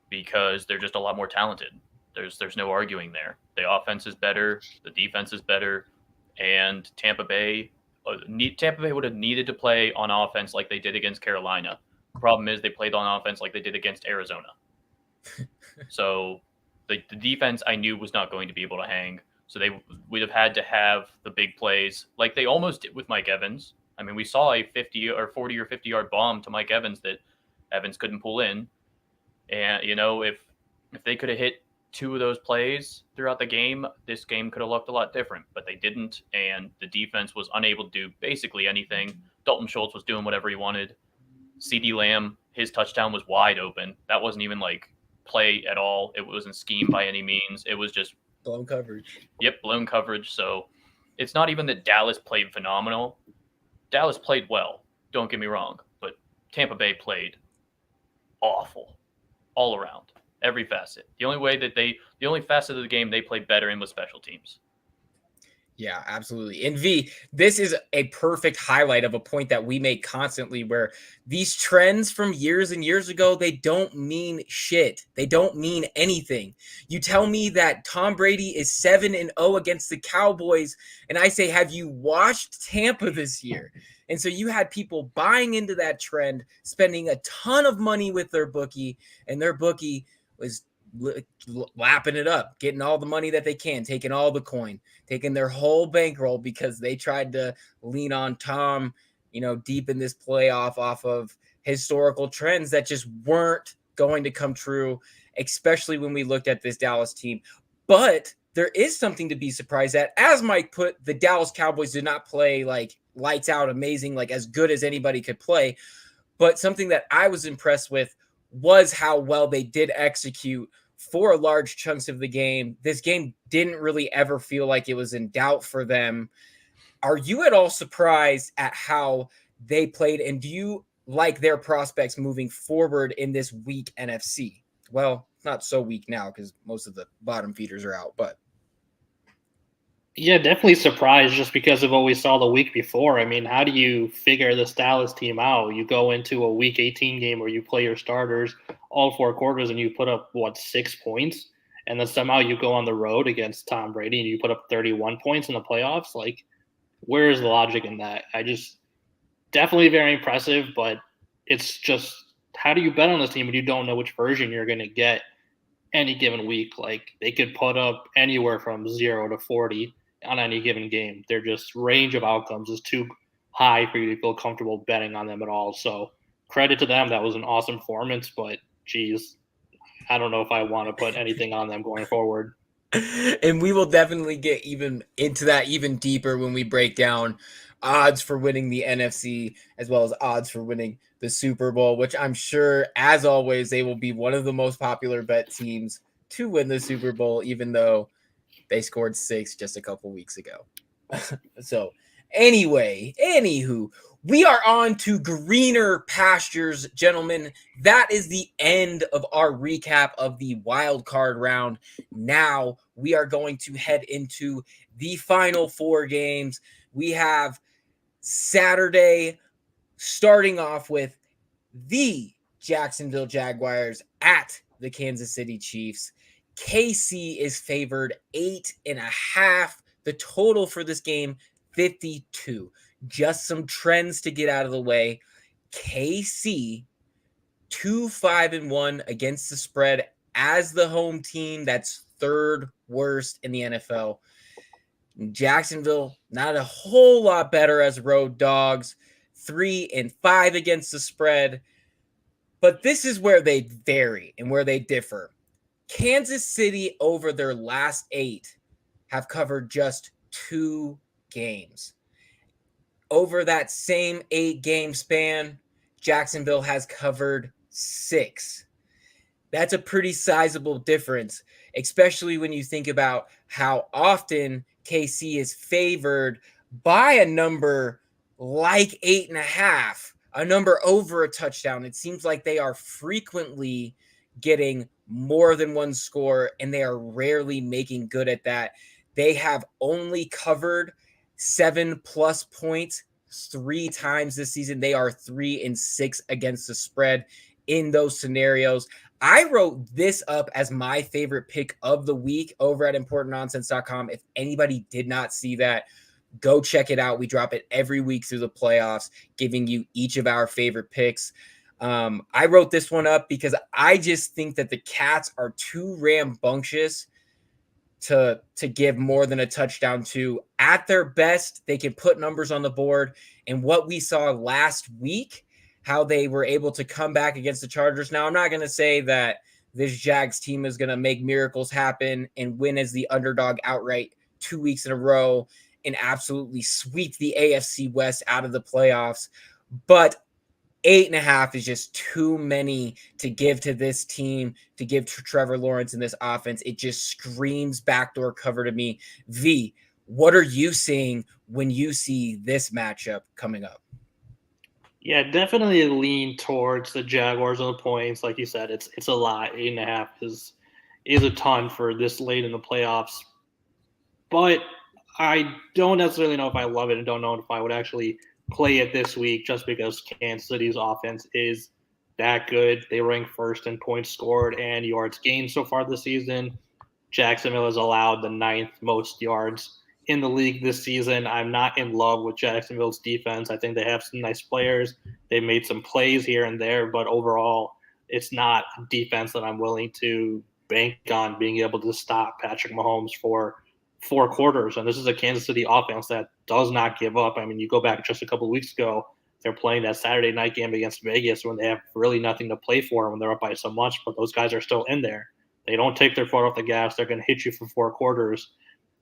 because they're just a lot more talented. There's no arguing there. The offense is better, the defense is better, and Tampa Bay would have needed to play on offense like they did against Carolina. The problem is they played on offense like they did against Arizona. So the defense I knew was not going to be able to hang. So they would have had to have the big plays like they almost did with Mike Evans. I mean, we saw a 50 or 40 or 50-yard bomb to Mike Evans that Evans couldn't pull in. And, if they could have hit 2 of those plays throughout the game, this game could have looked a lot different. But they didn't, and the defense was unable to do basically anything. Dalton Schultz was doing whatever he wanted. CeeDee Lamb, his touchdown was wide open. That wasn't even like play at all. It wasn't scheme by any means. It was just blown coverage. Yep, blown coverage. So it's not even that Dallas played phenomenal. Dallas played well, don't get me wrong, but Tampa Bay played awful all around, every facet. The only facet of the game they played better in was special teams. Yeah, absolutely. And V, this is a perfect highlight of a point that we make constantly where these trends from years and years ago, they don't mean shit. They don't mean anything. You tell me that Tom Brady is 7-0 against the Cowboys, and I say, have you watched Tampa this year? And so you had people buying into that trend, spending a ton of money with their bookie, and their bookie was lapping it up, getting all the money that they can, taking all the coin, taking their whole bankroll because they tried to lean on Tom, deep in this playoff off of historical trends that just weren't going to come true, especially when we looked at this Dallas team. But there is something to be surprised at. As Mike put, the Dallas Cowboys did not play like lights out amazing, like as good as anybody could play. But something that I was impressed with was how well they did execute for large chunks of the game. This game didn't really ever feel like it was in doubt for them. Are you at all surprised at how they played? And do you like their prospects moving forward in this weak NFC? Well, not so weak now because most of the bottom feeders are out, but. Yeah, definitely surprised just because of what we saw the week before. I mean, how do you figure this Dallas team out? You go into a week 18 game where you play your starters all 4 quarters and you put up, 6 points? And then somehow you go on the road against Tom Brady and you put up 31 points in the playoffs? Like, where is the logic in that? Definitely very impressive, but it's just, how do you bet on this team when you don't know which version you're going to get any given week? Like, they could put up anywhere from 0 to 40 on any given game. Their just range of outcomes is too high for you to feel comfortable betting on them at all. So credit to them. That was an awesome performance, but geez, I don't know if I want to put anything on them going forward. And we will definitely get even into that even deeper when we break down odds for winning the NFC as well as odds for winning the Super Bowl, which I'm sure, as always, they will be one of the most popular bet teams to win the Super Bowl, even though they scored 6 just a couple weeks ago. So anywho, we are on to greener pastures, gentlemen. That is the end of our recap of the wild card round. Now we are going to head into the final 4 games. We have Saturday starting off with the Jacksonville Jaguars at the Kansas City Chiefs. KC is favored 8.5. The total for this game, 52. Just some trends to get out of the way. KC 2-5-1 against the spread as the home team. That's 3rd worst in the NFL. Jacksonville, not a whole lot better as road dogs. 3-5 against the spread. But this is where they vary and where they differ. Kansas City, over their last 8, have covered just 2 games. Over that same 8-game span, Jacksonville has covered 6. That's a pretty sizable difference, especially when you think about how often KC is favored by a number like 8.5, a number over a touchdown. It seems like they are frequently getting more than one score, and they are rarely making good at that. They have only covered 7+ points 3 times this season. They are 3-6 against the spread in those scenarios. I wrote this up as my favorite pick of the week over at importantnonsense.com. If anybody did not see that, go check it out. We drop it every week through the playoffs, giving you each of our favorite picks. I wrote this one up because I just think that the Cats are too rambunctious to give more than a touchdown to. At their best, they can put numbers on the board. And what we saw last week, how they were able to come back against the Chargers. Now, I'm not going to say that this Jags team is going to make miracles happen and win as the underdog outright 2 weeks in a row and absolutely sweep the AFC West out of the playoffs. But 8.5 is just too many to give to this team, to give to Trevor Lawrence in this offense. It just screams backdoor cover to me. V, what are you seeing when you see this matchup coming up? Yeah, definitely lean towards the Jaguars on the points. Like you said, it's a lot. 8.5 is a ton for this late in the playoffs. But I don't necessarily know if I love it and don't know if I would actually play it this week just because Kansas City's offense is that good. They rank first in points scored and yards gained so far this season. Jacksonville has allowed the 9th most yards in the league this season. I'm not in love with Jacksonville's defense. I think they have some nice players. They made some plays here and there, but overall, it's not a defense that I'm willing to bank on being able to stop Patrick Mahomes for 4 quarters. And this is a Kansas City offense that does not give up. I mean, you go back just a couple of weeks ago, they're playing that Saturday night game against Vegas when they have really nothing to play for when they're up by so much, but those guys are still in there. They don't take their foot off the gas. They're going to hit you for 4 quarters.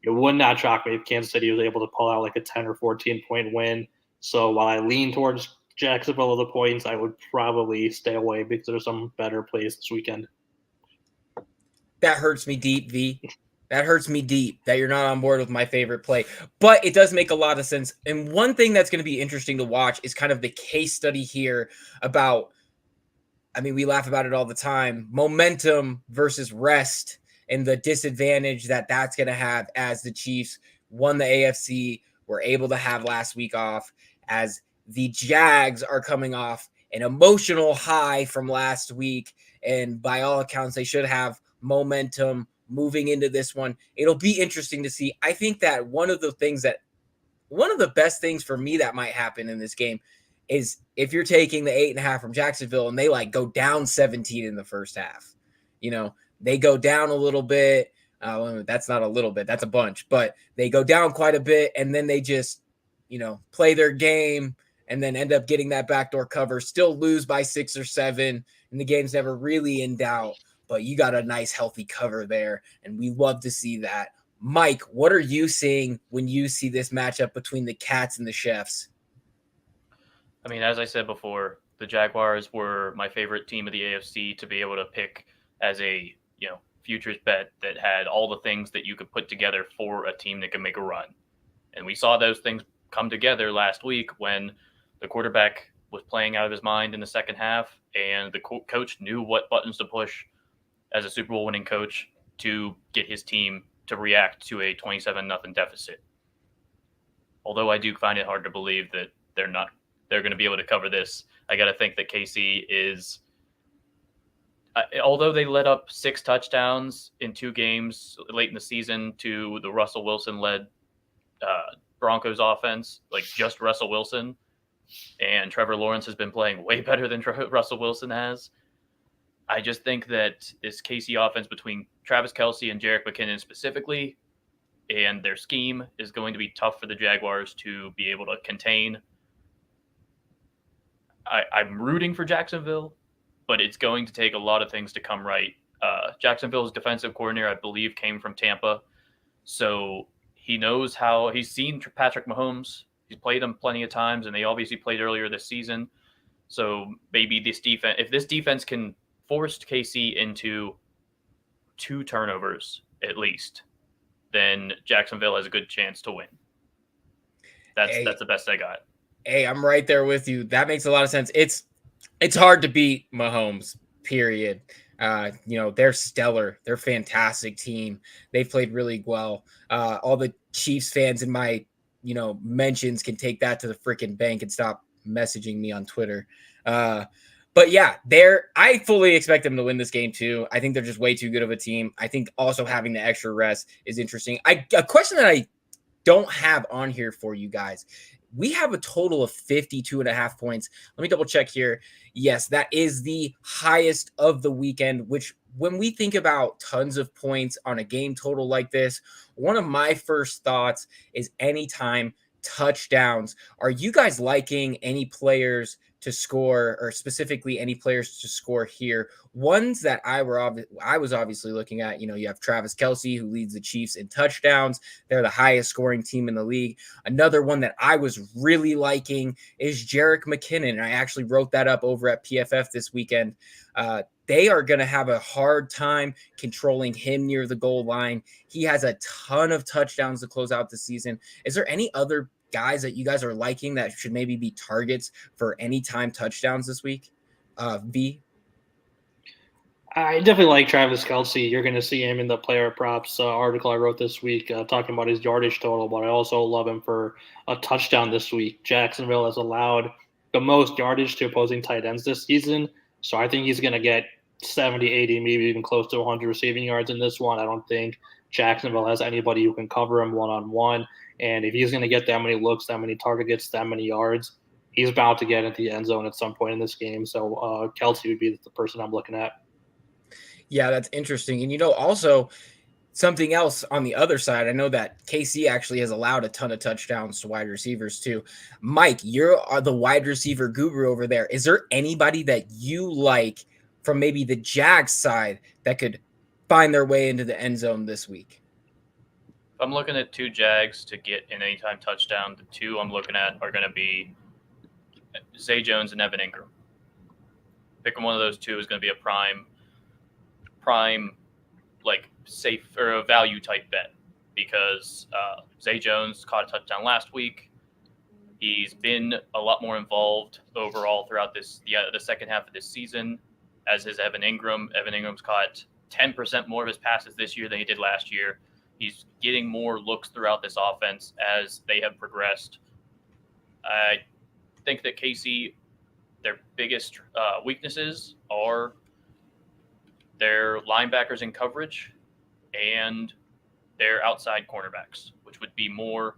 It would not shock me if Kansas City was able to pull out like a 10 or 14-point win. So while I lean towards Jacksonville of the points, I would probably stay away because there's some better plays this weekend. That hurts me deep, V. That hurts me deep that you're not on board with my favorite play. But it does make a lot of sense. And one thing that's going to be interesting to watch is kind of the case study here about, I mean, we laugh about it all the time, momentum versus rest and the disadvantage that that's going to have as the Chiefs won the AFC, were able to have last week off, as the Jags are coming off an emotional high from last week. And by all accounts, they should have momentum moving into this one. It'll be interesting to see. I think that one of the best things for me that might happen in this game is if you're taking the 8.5 from Jacksonville and they like go down 17 in the first half, you know, they go down a little bit. That's not a little bit, that's a bunch, but they go down quite a bit. And then they just, you know, play their game and then end up getting that backdoor cover, still lose by 6 or 7. And the game's never really in doubt, but you got a nice healthy cover there. And we love to see that. Mike, what are you seeing when you see this matchup between the Cats and the Chefs? I mean, as I said before, the Jaguars were my favorite team of the AFC to be able to pick as a, you know, futures bet that had all the things that you could put together for a team that could make a run. And we saw those things come together last week when the quarterback was playing out of his mind in the second half and the coach knew what buttons to push as a Super Bowl winning coach to get his team to react to a 27-0 deficit. Although I do find it hard to believe that they're going to be able to cover this. I got to think that KC is, although they let up 6 touchdowns in 2 games late in the season to the Russell Wilson-led Broncos offense, like just Russell Wilson, and Trevor Lawrence has been playing way better than Russell Wilson has. I just think that this KC offense between Travis Kelce and Jerick McKinnon specifically and their scheme is going to be tough for the Jaguars to be able to contain. I'm rooting for Jacksonville, but it's going to take a lot of things to come right. Jacksonville's defensive coordinator, I believe, came from Tampa. So he knows how – he's seen Patrick Mahomes. He's played him plenty of times, and they obviously played earlier this season. So maybe this defense – if this defense can force KC into 2 turnovers at least, then Jacksonville has a good chance to win. That's the best I got. Hey, I'm right there with you. That makes a lot of sense. It's hard to beat Mahomes, period. You know, they're stellar. They're a fantastic team. They've played really well. All the Chiefs fans in my mentions can take that to the freaking bank and stop messaging me on Twitter. But yeah, I fully expect them to win this game too. I think they're just way too good of a team. I think also having the extra rest is interesting. A question that I don't have on here for you guys. We have a total of 52.5 points. Let me double check here. Yes, that is the highest of the weekend, which when we think about tons of points on a game total like this, one of my first thoughts is anytime touchdowns. Are you guys liking any players to score, or specifically any players to score here? Ones that I was obviously looking at, you have Travis Kelce, who leads the Chiefs in touchdowns. They're the highest scoring team in the league. Another one that I was really liking is Jerick McKinnon. I actually wrote that up over at PFF this weekend. They are going to have a hard time controlling him near the goal line. He has a ton of touchdowns to close out the season. Is there any other guys that you guys are liking that should maybe be targets for anytime touchdowns this week? V? I definitely like Travis Kelce. You're going to see him in the player props article I wrote this week talking about his yardage total, but I also love him for a touchdown this week. Jacksonville has allowed the most yardage to opposing tight ends this season, so I think he's going to get 70, 80, maybe even close to 100 receiving yards in this one. I don't think Jacksonville has anybody who can cover him one-on-one, and if he's going to get that many looks, that many targets, that many yards, he's bound to get into the end zone at some point in this game. So Kelce would be the person I'm looking at. Yeah, that's interesting. And, also something else on the other side, I know that KC actually has allowed a ton of touchdowns to wide receivers too. Mike, you're the wide receiver guru over there. Is there anybody that you like from maybe the Jags side that could find their way into the end zone this week? I'm looking at two Jags to get an anytime touchdown. The two I'm looking at are going to be Zay Jones and Evan Ingram. Picking one of those two is going to be a prime like safe or a value type bet, because Zay Jones caught a touchdown last week. He's been a lot more involved overall throughout the second half of this season, as is Evan Ingram. Evan Ingram's caught 10% more of his passes this year than he did last year. He's getting more looks throughout this offense as they have progressed. I think that KC, their biggest weaknesses are their linebackers in coverage and their outside cornerbacks, which would be more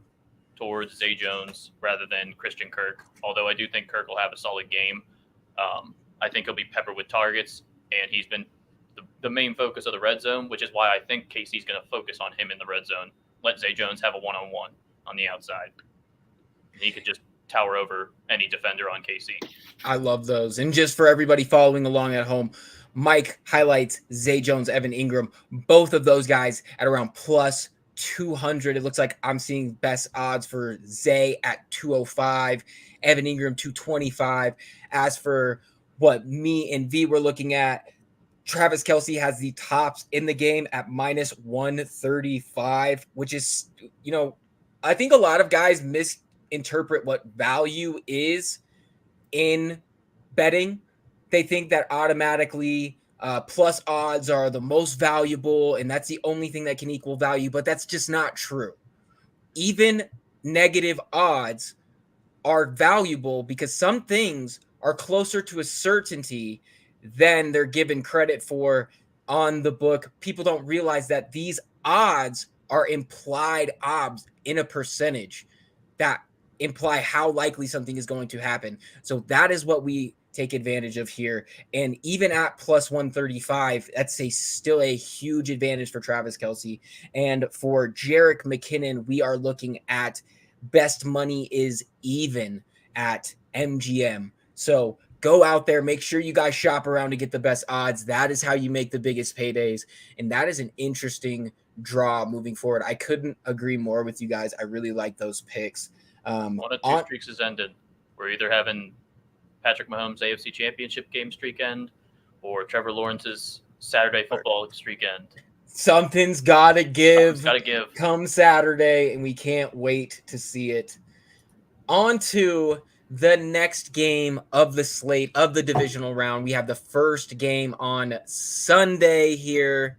towards Zay Jones rather than Christian Kirk. Although I do think Kirk will have a solid game. I think he'll be peppered with targets, and he's been the main focus of the red zone, which is why I think KC's going to focus on him in the red zone. Let Zay Jones have a one-on-one on the outside. And he could just tower over any defender on KC. I love those. And just for everybody following along at home, Mike highlights Zay Jones, Evan Ingram, both of those guys at around plus 200. It looks like I'm seeing best odds for Zay at 205, Evan Ingram 225. As for what me and V were looking at, Travis Kelce has the tops in the game at minus 135, which is, I think a lot of guys misinterpret what value is in betting. They think that automatically plus odds are the most valuable, and that's the only thing that can equal value, but that's just not true. Even negative odds are valuable because some things are closer to a certainty than they're given credit for on the book. People don't realize that these odds are implied odds in a percentage that imply how likely something is going to happen. So that is what we take advantage of here. And even at plus 135, that's still a huge advantage for Travis Kelce. And for Jerick McKinnon, we are looking at best money is even at MGM. So go out there, make sure you guys shop around to get the best odds. That is how you make the biggest paydays. And that is an interesting draw moving forward. I couldn't agree more with you guys. I really like those picks. One of two streaks has ended. We're either having Patrick Mahomes' AFC Championship game streak end or Trevor Lawrence's Saturday football streak end. Something's got to give. Come Saturday, and we can't wait to see it. On to the next game of the slate of the divisional round. We have the first game on Sunday here.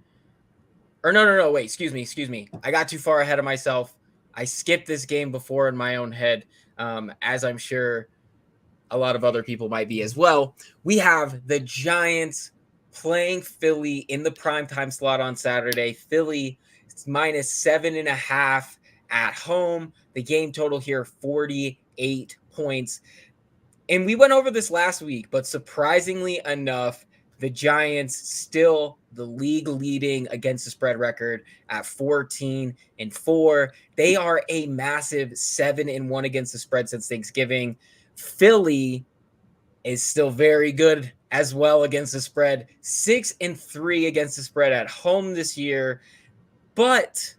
Or no, wait, excuse me. I got too far ahead of myself. I skipped this game before in my own head, as I'm sure a lot of other people might be as well. We have the Giants playing Philly in the primetime slot on Saturday. Philly minus 7.5 at home. The game total here, 48 points. And we went over this last week, but surprisingly enough, the Giants still the league leading against the spread record at 14-4. They are a massive 7-1 against the spread since Thanksgiving. Philly is still very good as well against the spread, 6-3 against the spread at home this year, but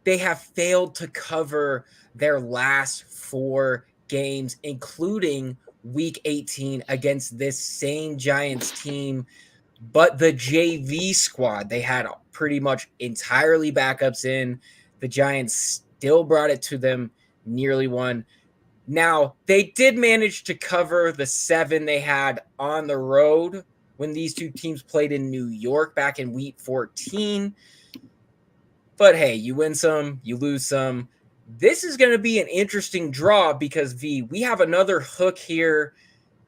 they have failed to cover their last 4 games, including week 18 against this same Giants team. But the JV squad, they had pretty much entirely backups in. The Giants still brought it to them, nearly won. Now, they did manage to cover the 7 they had on the road when these two teams played in New York back in week 14. But hey, you win some, you lose some. This is going to be an interesting draw because, we have another hook here,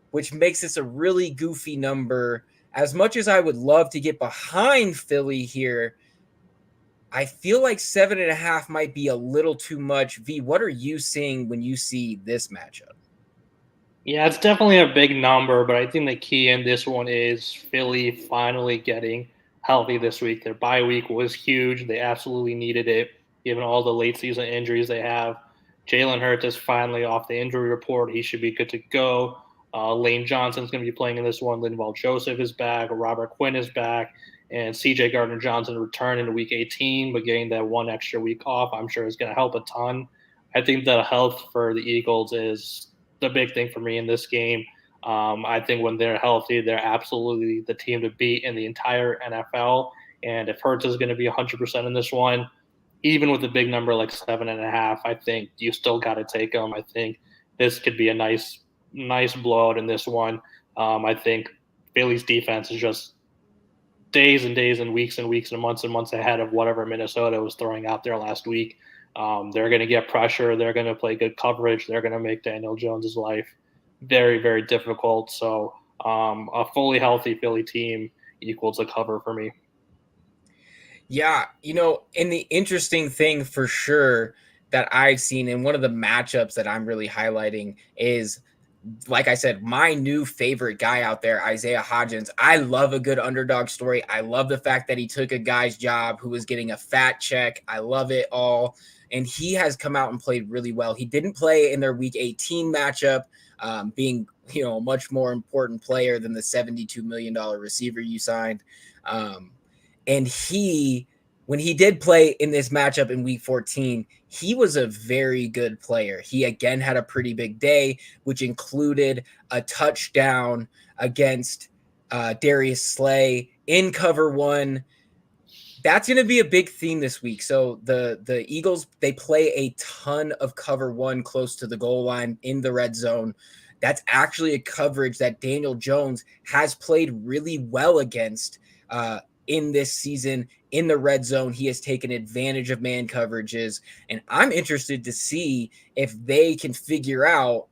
which makes this a really goofy number. As much as I would love to get behind Philly here, I feel like 7.5 might be a little too much. What are you seeing when you see this matchup? Yeah, it's definitely a big number, but I think the key in this one is Philly finally getting healthy this week. Their bye week was huge. They absolutely needed it, given all the late season injuries they have. Jalen Hurts is finally off the injury report. He should be good to go. Lane Johnson's going to be playing in this one. Linval Joseph is back. Robert Quinn is back. And CJ Gardner Johnson returned in week 18, but getting that one extra week off, I'm sure is going to help a ton. I think the health for the Eagles is the big thing for me in this game. I think when they're healthy, they're absolutely the team to beat in the entire NFL. And if Hurts is going to be 100% in this one, even with a big number like 7.5, I think you still got to take them. I think this could be a nice blowout in this one. I think Philly's defense is just days and days and weeks and months ahead of whatever Minnesota was throwing out there last week. They're going to get pressure. They're going to play good coverage. They're going to make Daniel Jones's life very, very difficult. So a fully healthy Philly team equals a cover for me. Yeah, and the interesting thing for sure that I've seen, and one of the matchups that I'm really highlighting is, like I said, my new favorite guy out there, Isaiah Hodgins. I love a good underdog story. I love the fact that he took a guy's job who was getting a fat check. I love it all. And he has come out and played really well. He didn't play in their week 18 matchup, being, a much more important player than the $72 million receiver you signed. And when he did play in this matchup in week 14, he was a very good player. He again had a pretty big day, which included a touchdown against Darius Slay in cover 1. That's going to be a big theme this week. So the Eagles, they play a ton of cover 1 close to the goal line in the red zone. That's actually a coverage that Daniel Jones has played really well against in this season. In the red zone, he has taken advantage of man coverages, and I'm interested to see if they can figure out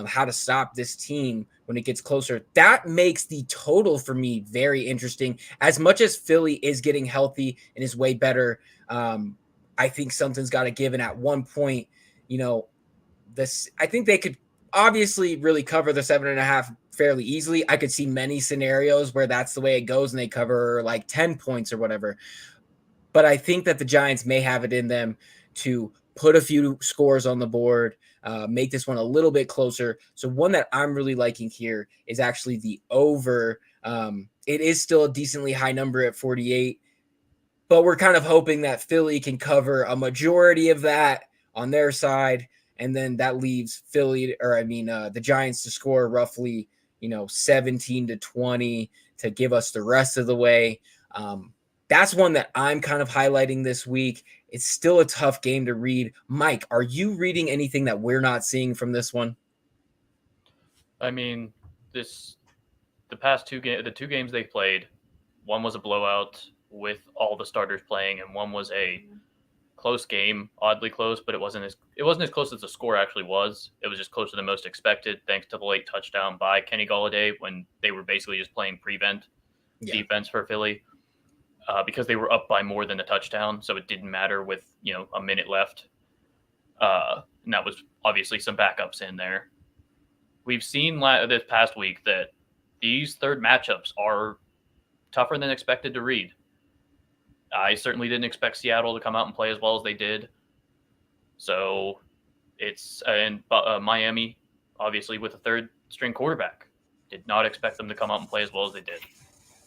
how to stop this team when it gets closer. That makes the total for me very interesting. As much as Philly is getting healthy and is way better, I think something's got to give. And at one point, I think they could obviously really cover the 7.5 fairly easily. I could see many scenarios where that's the way it goes and they cover like 10 points or whatever. But I think that the Giants may have it in them to put a few scores on the board, make this one a little bit closer. So one that I'm really liking here is actually the over. It is still a decently high number at 48, but we're kind of hoping that Philly can cover a majority of that on their side. And then that leaves the Giants to score roughly, 17-20 to give us the rest of the way. That's one that I'm kind of highlighting this week. It's still a tough game to read. Mike, are you reading anything that we're not seeing from this one? I mean, the two games they played, one was a blowout with all the starters playing, and one was a close game, oddly close, but it wasn't as close as the score actually was. It was just closer than most expected, thanks to the late touchdown by Kenny Golladay when they were basically just playing prevent defense for Philly because they were up by more than a touchdown, so it didn't matter with a minute left. And that was obviously some backups in there. We've seen this past week that these third matchups are tougher than expected to read. I certainly didn't expect Seattle to come out and play as well as they did. So it's and Miami, obviously with a third string quarterback, did not expect them to come out and play as well as they did.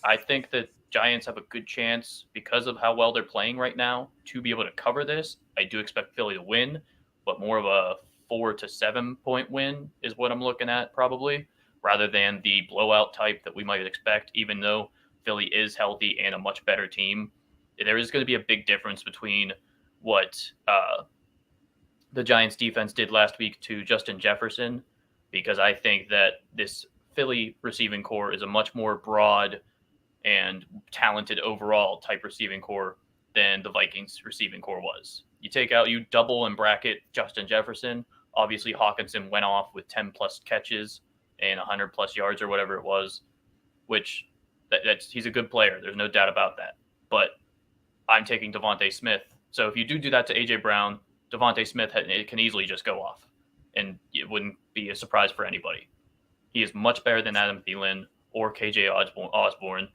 I think that Giants have a good chance because of how well they're playing right now to be able to cover this. I do expect Philly to win, but more of a 4 to 7 point win is what I'm looking at probably, rather than the blowout type that we might expect, even though Philly is healthy and a much better team. There is going to be a big difference between what the Giants defense did last week to Justin Jefferson, because I think that this Philly receiving core is a much more broad and talented overall type receiving core than the Vikings receiving core was. You double and bracket Justin Jefferson. Obviously, Hawkinson went off with 10 plus catches and 100 plus yards or whatever it was, which he's a good player. There's no doubt about that. But I'm taking Devontae Smith. So if you do that to A.J. Brown, Devontae Smith can easily just go off, and it wouldn't be a surprise for anybody. He is much better than Adam Thielen or K.J. Osborne,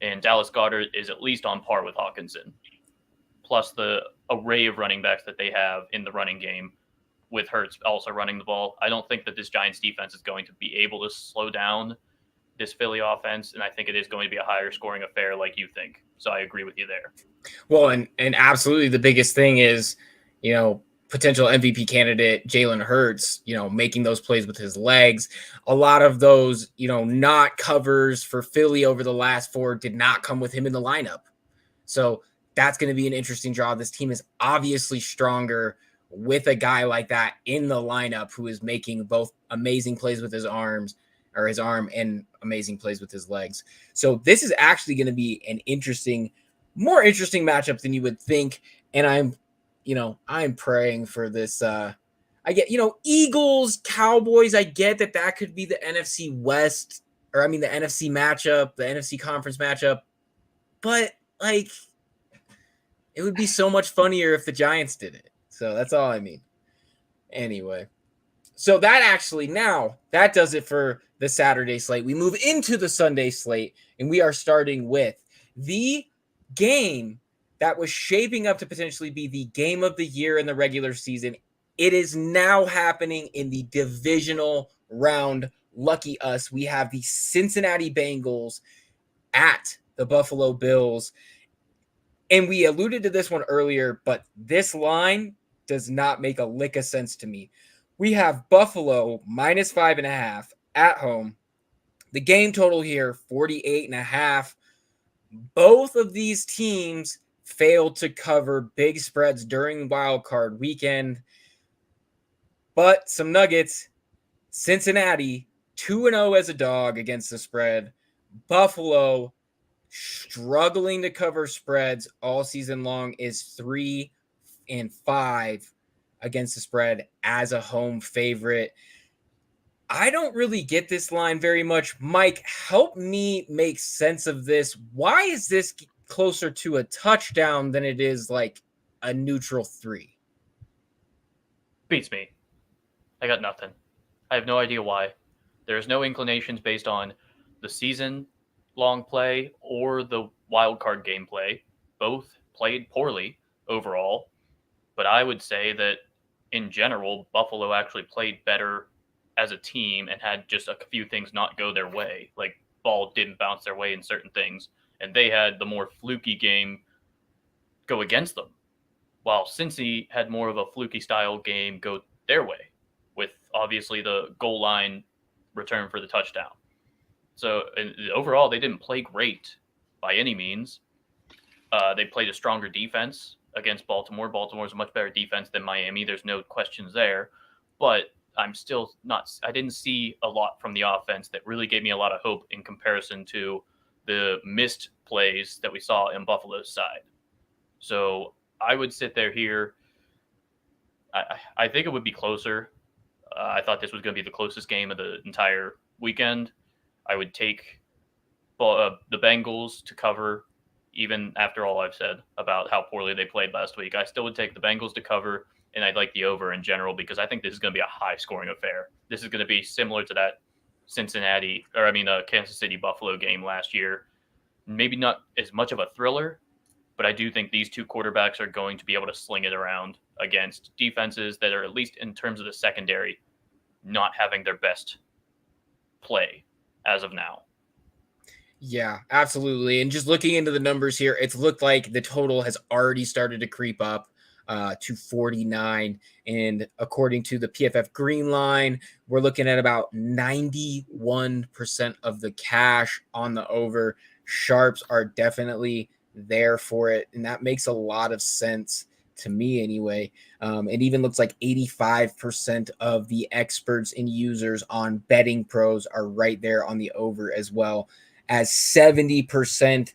and Dallas Goedert is at least on par with Hawkinson, plus the array of running backs that they have in the running game, with Hurts also running the ball. I don't think that this Giants defense is going to be able to slow down this Philly offense, and I think it is going to be a higher scoring affair like you think. So I agree with you there. Well, and absolutely the biggest thing is, potential MVP candidate Jalen Hurts, making those plays with his legs. A lot of those, not covers for Philly over the last 4 did not come with him in the lineup. So that's going to be an interesting draw. This team is obviously stronger with a guy like that in the lineup who is making both amazing plays with his arm and amazing plays with his legs. So this is actually going to be an more interesting matchup than you would think. And I'm praying for this. I get, Eagles, Cowboys. I get that could be the NFC West, the NFC matchup, the NFC conference matchup. But it would be so much funnier if the Giants did it. So that's all I mean. Anyway, so that does it for the Saturday slate. We move into the Sunday slate, and we are starting with the game that was shaping up to potentially be the game of the year in the regular season. It is now happening in the divisional round. Lucky us. We have the Cincinnati Bengals at the Buffalo Bills. And we alluded to this one earlier, but this line does not make a lick of sense to me. We have Buffalo minus 5.5 at home. The game total here, 48.5. Both of these teams failed to cover big spreads during wild card weekend. But some nuggets. Cincinnati 2-0 as a dog against the spread. Buffalo struggling to cover spreads all season long is 3-5 against the spread as a home favorite. I don't really get this line very much. Mike, help me make sense of this. Why is this closer to a touchdown than it is like a neutral 3? Beats me. I got nothing. I have no idea why. There's no inclinations based on the season-long play or the wild card game play. Both played poorly overall. But I would say that in general, Buffalo actually played better as a team and had just a few things not go their way. Like, ball didn't bounce their way in certain things. And they had the more fluky game go against them. While Cincy had more of a fluky style game go their way, with obviously the goal line return for the touchdown. So overall, they didn't play great by any means. They played a stronger defense against Baltimore. Baltimore's a much better defense than Miami. There's no questions there. But I didn't see a lot from the offense that really gave me a lot of hope in comparison to the missed plays that we saw in Buffalo's side. So I would sit there here. I think it would be closer. I thought this was going to be the closest game of the entire weekend. I would take the Bengals to cover, even after all I've said about how poorly they played last week. I still would take the Bengals to cover, and I'd like the over in general because I think this is going to be a high-scoring affair. This is going to be similar to that Kansas City Buffalo game last year. Maybe not as much of a thriller, but I do think these two quarterbacks are going to be able to sling it around against defenses that are, at least in terms of the secondary, not having their best play as of now. Yeah, absolutely. And just looking into the numbers here, it's looked like the total has already started to creep up to 49. And according to the PFF Green Line, we're looking at about 91% of the cash on the over. Sharps are definitely there for it. And that makes a lot of sense to me anyway. It even looks like 85% of the experts and users on betting pros are right there on the over as well, as 70%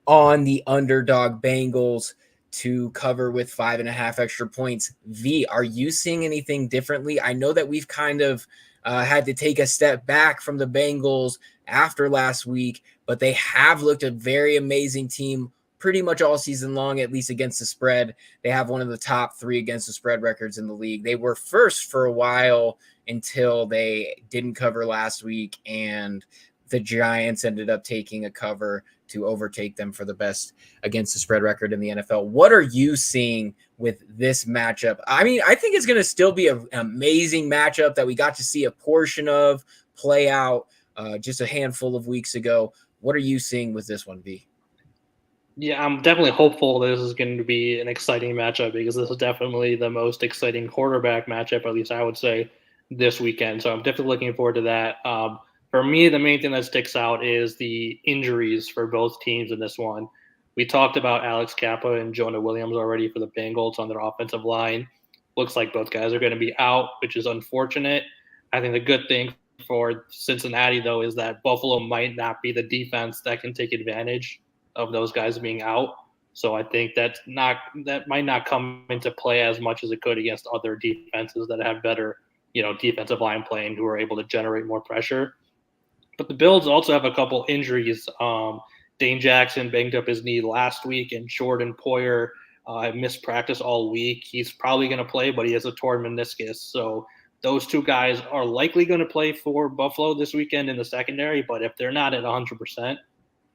on the underdog Bengals to cover with 5.5 extra points. V, are you seeing anything differently? I know that we've kind of had to take a step back from the Bengals after last week, but they have looked a very amazing team pretty much all season long, at least against the spread. They have one of the top 3 against the spread records in the league. They were first for a while until they didn't cover last week, and the Giants ended up taking a cover to overtake them for the best against the spread record in the NFL. What are you seeing with this matchup? I mean, I think it's going to still be an amazing matchup that we got to see a portion of play out just a handful of weeks ago. What are you seeing with this one, V? Yeah, I'm definitely hopeful this is going to be an exciting matchup because this is definitely the most exciting quarterback matchup, at least I would say, this weekend. So I'm definitely looking forward to that. For me, the main thing that sticks out is the injuries for both teams in this one. We talked about Alex Kappa and Jonah Williams already for the Bengals on their offensive line. Looks like both guys are going to be out, which is unfortunate. I think the good thing for Cincinnati, though, is that Buffalo might not be the defense that can take advantage of those guys being out. So I think that might not come into play as much as it could against other defenses that have better, defensive line playing who are able to generate more pressure. But the Bills also have a couple injuries. Dane Jackson banged up his knee last week, and Jordan Poyer missed practice all week. He's probably going to play, but he has a torn meniscus. So those two guys are likely going to play for Buffalo this weekend in the secondary. But if they're not at 100%,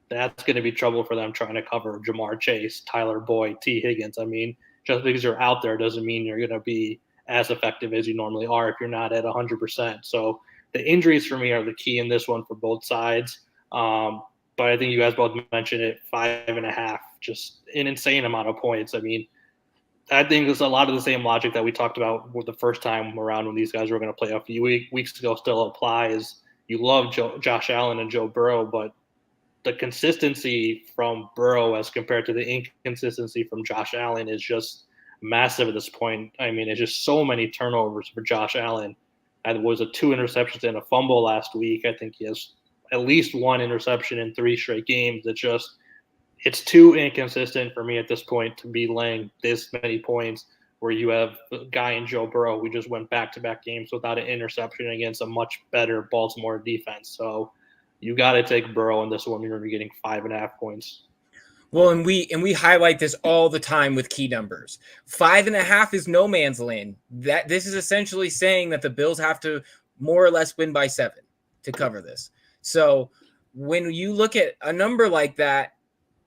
that's going to be trouble for them trying to cover Jamar Chase, Tyler Boyd, T. Higgins. I mean, just because you're out there doesn't mean you're going to be as effective as you normally are if you're not at 100%. So the injuries for me are the key in this one for both sides. But I think you guys both mentioned it, 5.5, just an insane amount of points. I mean, I think it's a lot of the same logic that we talked about the first time around when these guys were going to play a few weeks ago still applies. You love Josh Allen and Joe Burrow, but the consistency from Burrow as compared to the inconsistency from Josh Allen is just massive at this point. I mean, it's just so many turnovers for Josh Allen. And was 2 interceptions and a fumble last week. I think he has at least 1 interception in 3 straight games. It's too inconsistent for me at this point to be laying this many points where you have a guy in Joe Burrow who just went back-to-back games without an interception against a much better Baltimore defense. So you got to take Burrow in this one. You're going to be getting 5.5 points. Well, and we highlight this all the time with key numbers. 5.5 is no man's land. That this is essentially saying that the Bills have to more or less win by 7 to cover this. So when you look at a number like that,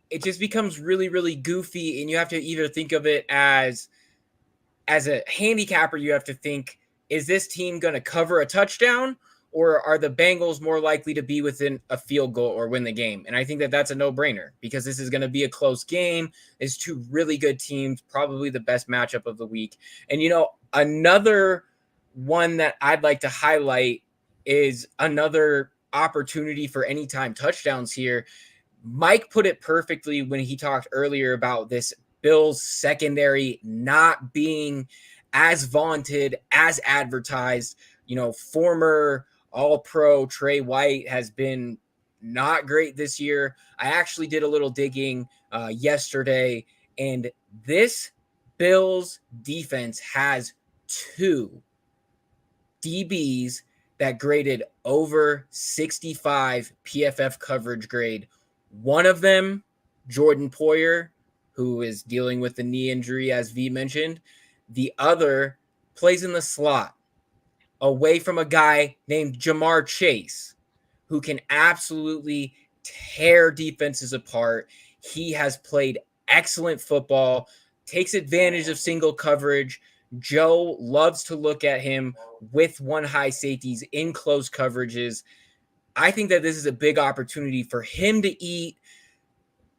it just becomes really, really goofy, and you have to either think of it as a handicapper. You have to think, is this team going to cover a touchdown? Or are the Bengals more likely to be within a field goal or win the game? And I think that that's a no-brainer because this is going to be a close game. It's 2 really good teams, probably the best matchup of the week. And, another one that I'd like to highlight is another opportunity for anytime touchdowns here. Mike put it perfectly when he talked earlier about this Bills secondary not being as vaunted, as advertised. Former All-Pro Trey White has been not great this year. I actually did a little digging yesterday, and this Bills defense has 2 DBs that graded over 65 PFF coverage grade. One of them, Jordan Poyer, who is dealing with the knee injury, as V mentioned. The other plays in the slot away from a guy named Jamar Chase, who can absolutely tear defenses apart. He has played excellent football, takes advantage of single coverage. Joe loves to look at him with one high safeties in close coverages. I think that this is a big opportunity for him to eat.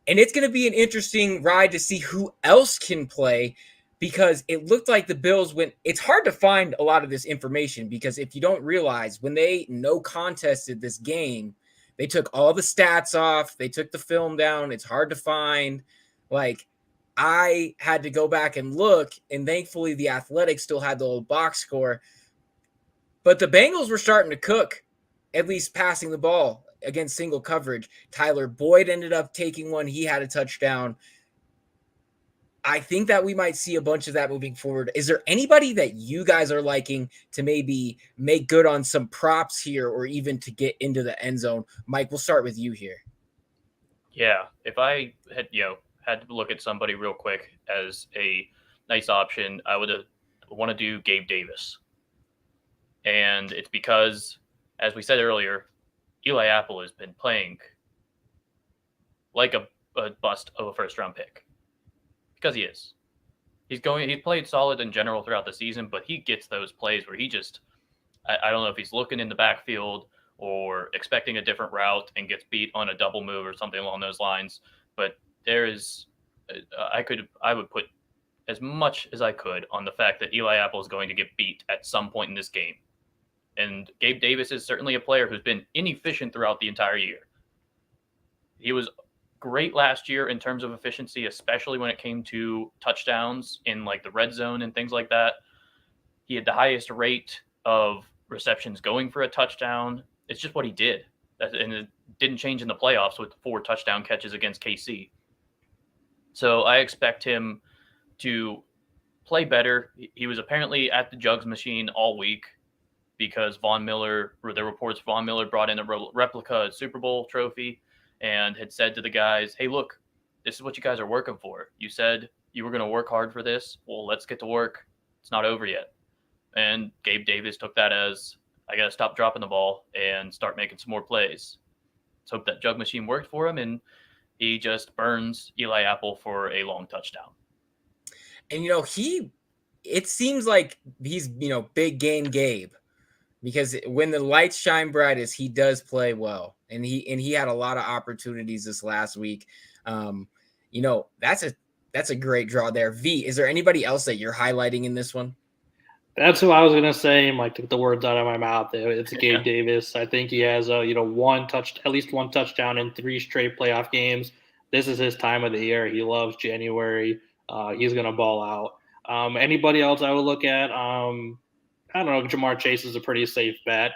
And it's going to be an interesting ride to see who else can play, because it looked like the Bills went. It's hard to find a lot of this information, because if you don't realize, when they no contested this game, they took all the stats off. They took the film down. It's hard to find. Like, I had to go back and look, and thankfully the Athletics still had the old box score. But the Bengals were starting to cook, at least passing the ball against single coverage. Tyler Boyd ended up taking one. He had a touchdown. I think that we might see a bunch of that moving forward. Is there anybody that you guys are liking to maybe make good on some props here, or even to get into the end zone? Mike, we'll start with you here. Yeah, if I had to look at somebody real quick as a nice option, I would want to do Gabe Davis. And it's because, as we said earlier, Eli Apple has been playing like a bust of a first-round pick. Because he is. He's played solid in general throughout the season, but he gets those plays where he just, I don't know if he's looking in the backfield or expecting a different route and gets beat on a double move or something along those lines. But there is, I would put as much as I could on the fact that Eli Apple is going to get beat at some point in this game. And Gabe Davis is certainly a player who's been inefficient throughout the entire year. He was great last year in terms of efficiency, especially when it came to touchdowns in like the red zone and things like that. He had the highest rate of receptions going for a touchdown. It's just what he did. And it didn't change in the playoffs with 4 touchdown catches against KC. So I expect him to play better. He was apparently at the jugs machine all week because Von Miller brought in a replica Super Bowl trophy and had said to the guys, hey, look, this is what you guys are working for. You said you were going to work hard for this. Well, let's get to work. It's not over yet. And Gabe Davis took that as, I got to stop dropping the ball and start making some more plays. Let's hope that jug machine worked for him, and he just burns Eli Apple for a long touchdown. And, it seems like he's, big game Gabe, because when the lights shine brightest, he does play well. And he had a lot of opportunities this last week. That's a great draw there. V, is there anybody else that you're highlighting in this one? That's who I was gonna say. Mike took the words out of my mouth. It's Gabe Davis. I think he has at least one touchdown in 3 straight playoff games. This is his time of the year. He loves January. He's gonna ball out. Anybody else I would look at? I don't know. Jamar Chase is a pretty safe bet.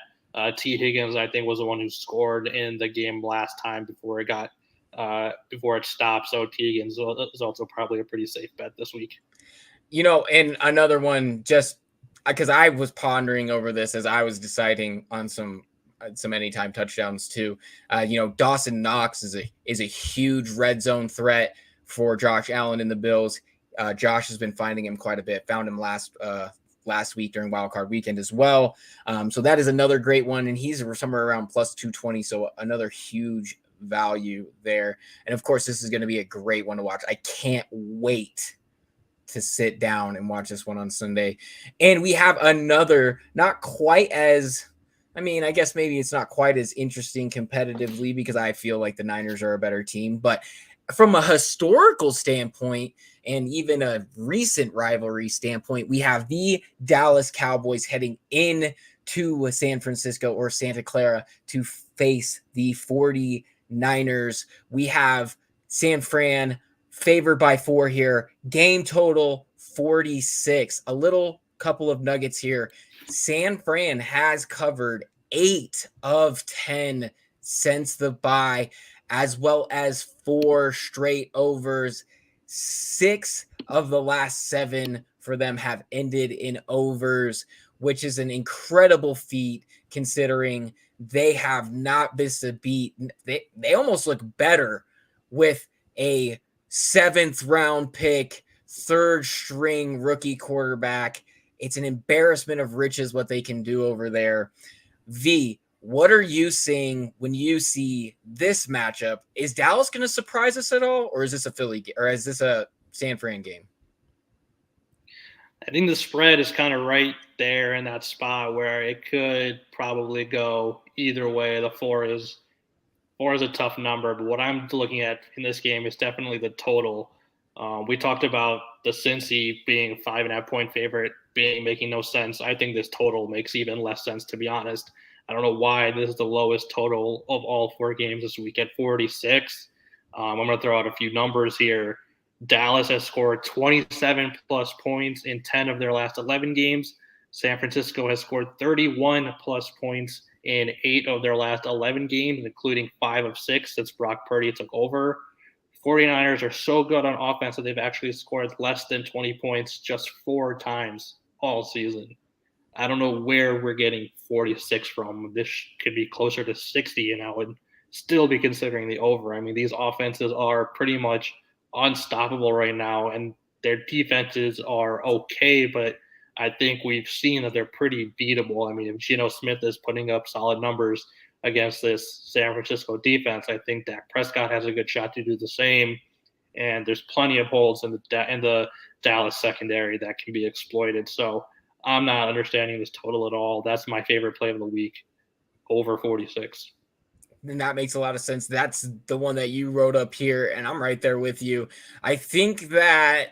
T. Higgins, I think, was the one who scored in the game last time before it stopped. So T. Higgins is also probably a pretty safe bet this week. And another one, just because I was pondering over this as I was deciding on some anytime touchdowns too. Dawson Knox is a huge red zone threat for Josh Allen and the Bills. Josh has been finding him quite a bit. Found him last week during wildcard weekend as well. So that is another great one. And he's somewhere around plus 220. So another huge value there. And of course, this is going to be a great one to watch. I can't wait to sit down and watch this one on Sunday. And we have another, not quite as, I guess maybe it's not quite as interesting competitively, because I feel like the Niners are a better team, but from a historical standpoint and even a recent rivalry standpoint, we have the Dallas Cowboys heading in to San Francisco or Santa Clara to face the 49ers. We have San Fran favored by 4 here. Game total 46. A little couple of nuggets here. San Fran has covered 8 of 10 since the bye, as well as 4 straight overs. 6 of the last 7 for them have ended in overs, which is an incredible feat considering they have not missed a beat. They almost look better with a 7th round pick, 3rd string rookie quarterback. It's an embarrassment of riches what they can do over there. V, what are you seeing when you see this matchup? Is Dallas going to surprise us at all, or is this a Philly or is this a San Fran game? I think the spread is kind of right there in that spot where it could probably go either way. The four is a tough number, but what I'm looking at in this game is definitely the total. We talked about the Cincy being a 5.5 point favorite making no sense. I think this total makes even less sense, to be honest. I don't know why this is the lowest total of all 4 games this week at 46. I'm going to throw out a few numbers here. Dallas has scored 27 plus points in 10 of their last 11 games. San Francisco has scored 31 plus points in 8 of their last 11 games, including 5 of 6 since Brock Purdy took over. 49ers are so good on offense that they've actually scored less than 20 points just 4 times all season. I don't know where we're getting 46 from. This could be closer to 60, and I would still be considering the over. I mean, these offenses are pretty much unstoppable right now, and their defenses are okay, but I think we've seen that they're pretty beatable. I mean, if Geno Smith is putting up solid numbers against this San Francisco defense, I think Dak Prescott has a good shot to do the same. And there's plenty of holes in the Dallas secondary that can be exploited. So I'm not understanding this total at all. That's my favorite play of the week, over 46. And that makes a lot of sense. That's the one that you wrote up here, and I'm right there with you. I think that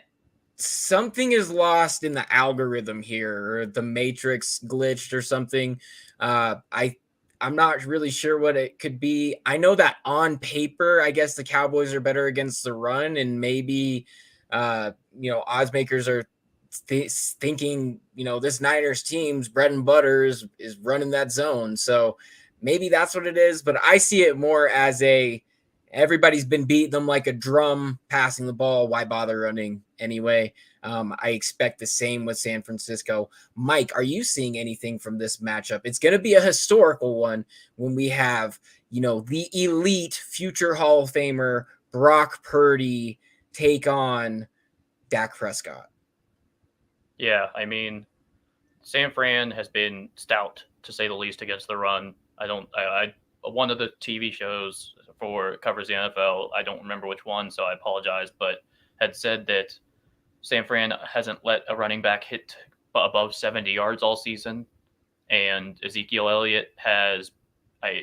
something is lost in the algorithm here, or the matrix glitched or something. I'm not really sure what it could be. I know that on paper, I guess the Cowboys are better against the run, and maybe oddsmakers are thinking, this Niners team's bread and butter is running that zone. So maybe that's what it is, but I see it more as everybody's been beating them like a drum passing the ball. Why bother running anyway? I expect the same with San Francisco. Mike, are you seeing anything from this matchup? It's going to be a historical one when we have, the elite future Hall of Famer Brock Purdy take on Dak Prescott. Yeah, I mean, San Fran has been stout, to say the least, against the run. One of the TV shows covers the NFL, I don't remember which one, so I apologize, but had said that San Fran hasn't let a running back hit above 70 yards all season, and Ezekiel Elliott has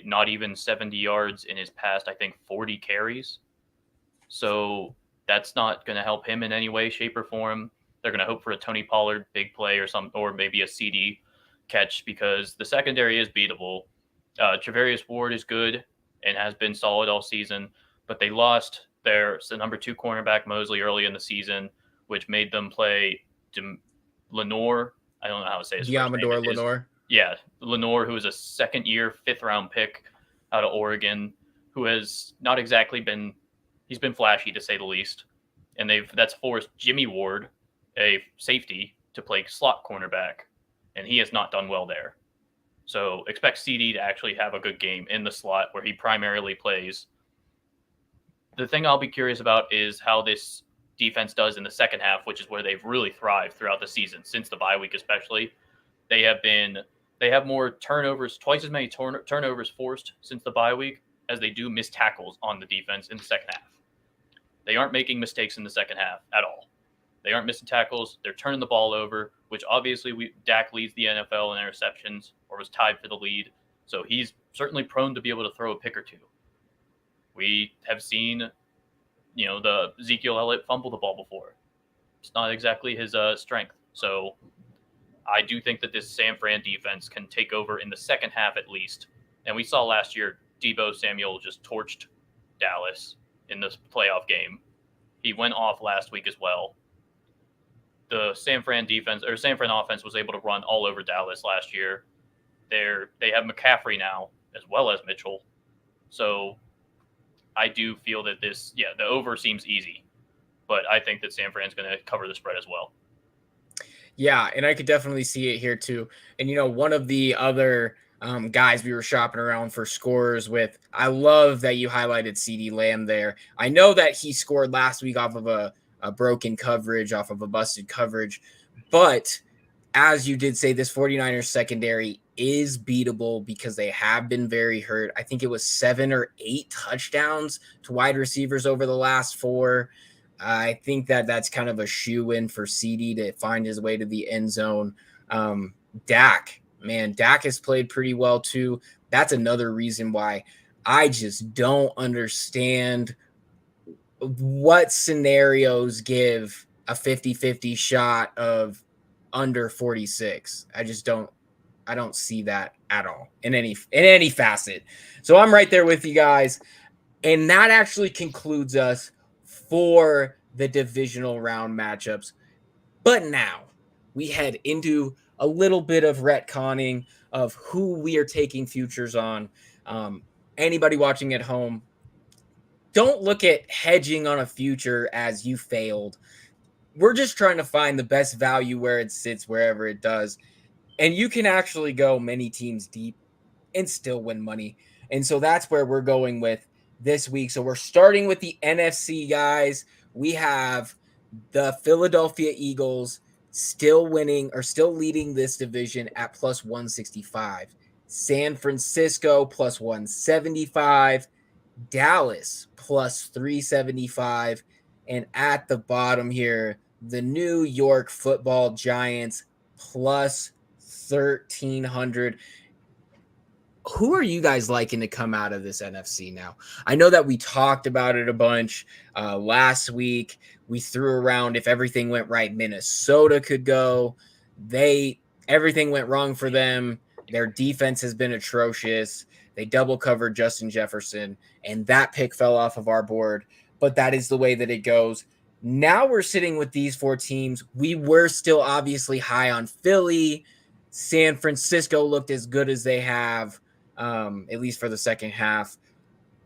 not even 70 yards in his past, I think, 40 carries. So that's not going to help him in any way, shape, or form. They're going to hope for a Tony Pollard big play or maybe a CD catch, because the secondary is beatable. Travarius Ward is good and has been solid all season, but they lost their number 2 cornerback Mosley early in the season, which made them play Lenore. I don't know how to say his first name. Lenore. Yeah, Lenore, who is a second-year, 5th-round pick out of Oregon, who has not exactly been – he's been flashy, to say the least. And that's forced Jimmy Ward, a safety, to play slot cornerback, and he has not done well there. So expect CD to actually have a good game in the slot where he primarily plays. The thing I'll be curious about is how this defense does in the second half, which is where they've really thrived throughout the season, since the bye week especially. They have more turnovers, twice as many turnovers forced since the bye week as they do missed tackles on the defense in the second half. They aren't making mistakes in the second half at all. They aren't missing tackles. They're turning the ball over, which obviously Dak leads the NFL in interceptions, or was tied for the lead. So he's certainly prone to be able to throw a pick or two. We have seen, the Ezekiel Elliott fumble the ball before. It's not exactly his strength. So I do think that this San Fran defense can take over in the second half at least. And we saw last year, Deebo Samuel just torched Dallas in this playoff game. He went off last week as well. The San Fran offense was able to run all over Dallas last year. They have McCaffrey now as well as Mitchell. So I do feel that the over seems easy. but I think that San Fran's going to cover the spread as well. Yeah, and I could definitely see it here too. And one of the other guys we were shopping around for scores with, I love that you highlighted CD Lamb there. I know that he scored last week off of a broken coverage, off of a busted coverage, but as you did say, this 49ers secondary is beatable because they have been very hurt. I think it was 7 or 8 touchdowns to wide receivers over the last 4. I think that's kind of a shoe-in for CD to find his way to the end zone. Dak has played pretty well too. That's another reason why I just don't understand what scenarios give a 50-50 shot of under 46. I don't see that at all in any facet. So I'm right there with you guys. And that actually concludes us for the divisional round matchups. But now we head into a little bit of retconning of who we are taking futures on. Anybody watching at home, don't look at hedging on a future as you failed. We're just trying to find the best value where it sits, wherever it does. And you can actually go many teams deep and still win money. And so that's where we're going with this week. So we're starting with the NFC, guys. We have the Philadelphia Eagles still leading this division at plus 165. San Francisco plus 175. Dallas plus 375. And at the bottom here, the New York Football Giants plus 1,300. Who are you guys liking to come out of this NFC now? I know that we talked about it a bunch last week. We threw around if everything went right, Minnesota could go. Everything went wrong for them. Their defense has been atrocious. They double covered Justin Jefferson, and that pick fell off of our board. But that is the way that it goes. Now we're sitting with these 4 teams. We were still obviously high on Philly. San Francisco looked as good as they have, at least for the second half.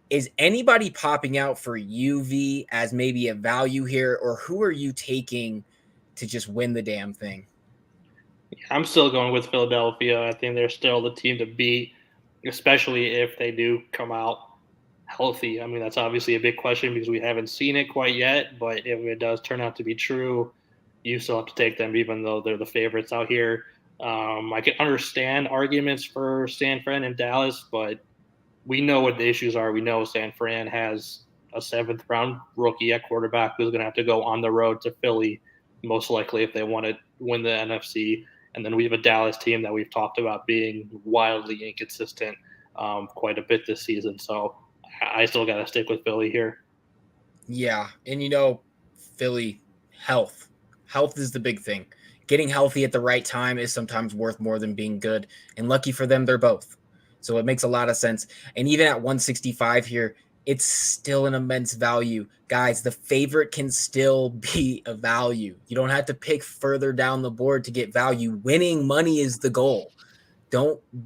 Is anybody popping out for UV as maybe a value here, or who are you taking to just win the damn thing? I'm still going with Philadelphia. I think they're still the team to beat, especially if they do come out healthy. I mean, that's obviously a big question because we haven't seen it quite yet, but if it does turn out to be true, you still have to take them even though they're the favorites out here. I can understand arguments for San Fran and Dallas, but we know what the issues are. We know San Fran has a 7th round rookie at quarterback who's going to have to go on the road to Philly, most likely if they want to win the NFC. And then we have a Dallas team that we've talked about being wildly inconsistent quite a bit this season. So I still got to stick with Philly here. Yeah. And Philly, health is the big thing. Getting healthy at the right time is sometimes worth more than being good. And lucky for them, they're both. So it makes a lot of sense. And even at 165 here, it's still an immense value. Guys, the favorite can still be a value. You don't have to pick further down the board to get value. Winning money is the goal.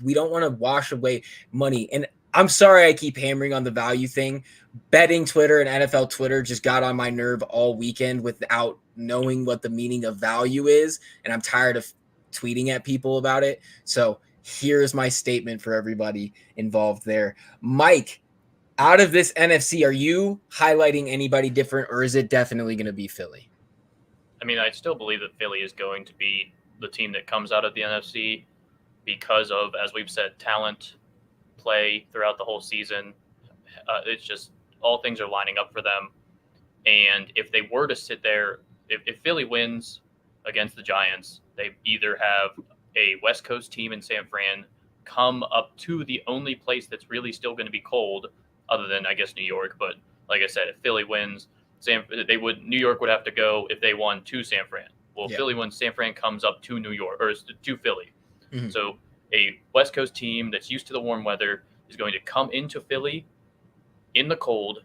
We don't want to wash away money. And I'm sorry I keep hammering on the value thing. Betting Twitter and NFL Twitter just got on my nerve all weekend without knowing what the meaning of value is. And I'm tired of tweeting at people about it. So here's my statement for everybody involved there. Mike, out of this NFC, are you highlighting anybody different, or is it definitely going to be Philly? I mean, I still believe that Philly is going to be the team that comes out of the NFC because of, as we've said, talent, play throughout the whole season. It's just all things are lining up for them. And if they were to sit there, if Philly wins against the Giants, they either have a West Coast team in San Fran come up to the only place that's really still going to be cold, other than I guess New York. But like I said, if Philly wins, New York would have to go if they won to San Fran. Well, yeah. Philly wins, San Fran comes up to New York or to Philly. Mm-hmm. So a West Coast team that's used to the warm weather is going to come into Philly in the cold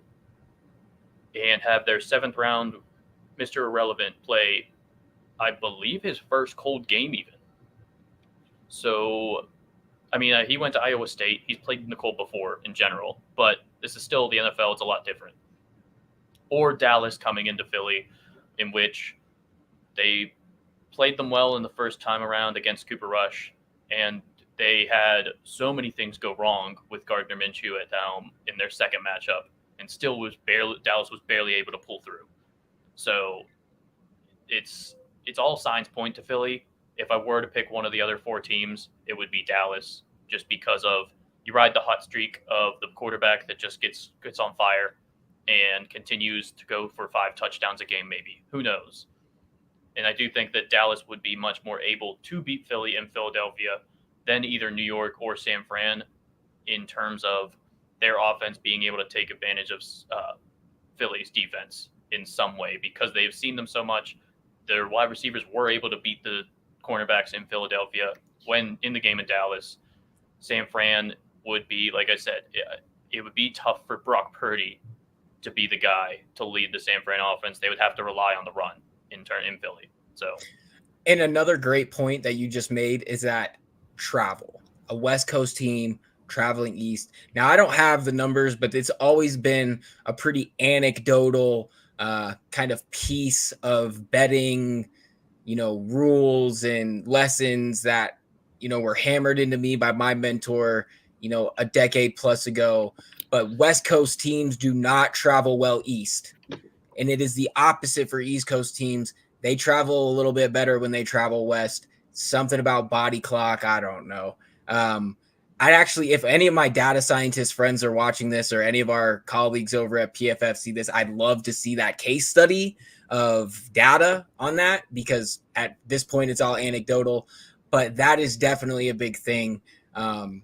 and have their 7th round Mr. Irrelevant play, I believe, his first cold game even. So, I mean, he went to Iowa State. He's played in the cold before in general, but this is still the NFL. It's a lot different. Or Dallas coming into Philly. in which they played them well in the first time around against Cooper Rush, and they had so many things go wrong with Gardner Minshew at the helm in their second matchup, and still Dallas was barely able to pull through. So it's all signs point to Philly. If I were to pick one of the other four teams, it would be Dallas, just because of you ride the hot streak of the quarterback that just gets on fire and continues to go for 5 touchdowns a game, maybe. Who knows? And I do think that Dallas would be much more able to beat Philly and Philadelphia than either New York or San Fran in terms of their offense being able to take advantage of Philly's defense in some way, because they've seen them so much. Their wide receivers were able to beat the cornerbacks in Philadelphia when in the game in Dallas. San Fran would be, like I said, it would be tough for Brock Purdy to be the guy to lead the San Fran offense. They would have to rely on the run in Philly. So, and another great point that you just made is that travel, a West Coast team traveling east. Now, I don't have the numbers, but it's always been a pretty anecdotal kind of piece of betting, rules and lessons that, were hammered into me by my mentor, a decade plus ago. But West Coast teams do not travel well east. And it is the opposite for East Coast teams. They travel a little bit better when they travel west. Something about body clock, I don't know. I'd actually, if any of my data scientist friends are watching this, or any of our colleagues over at PFF see this, I'd love to see that case study of data on that, because at this point it's all anecdotal, but that is definitely a big thing. And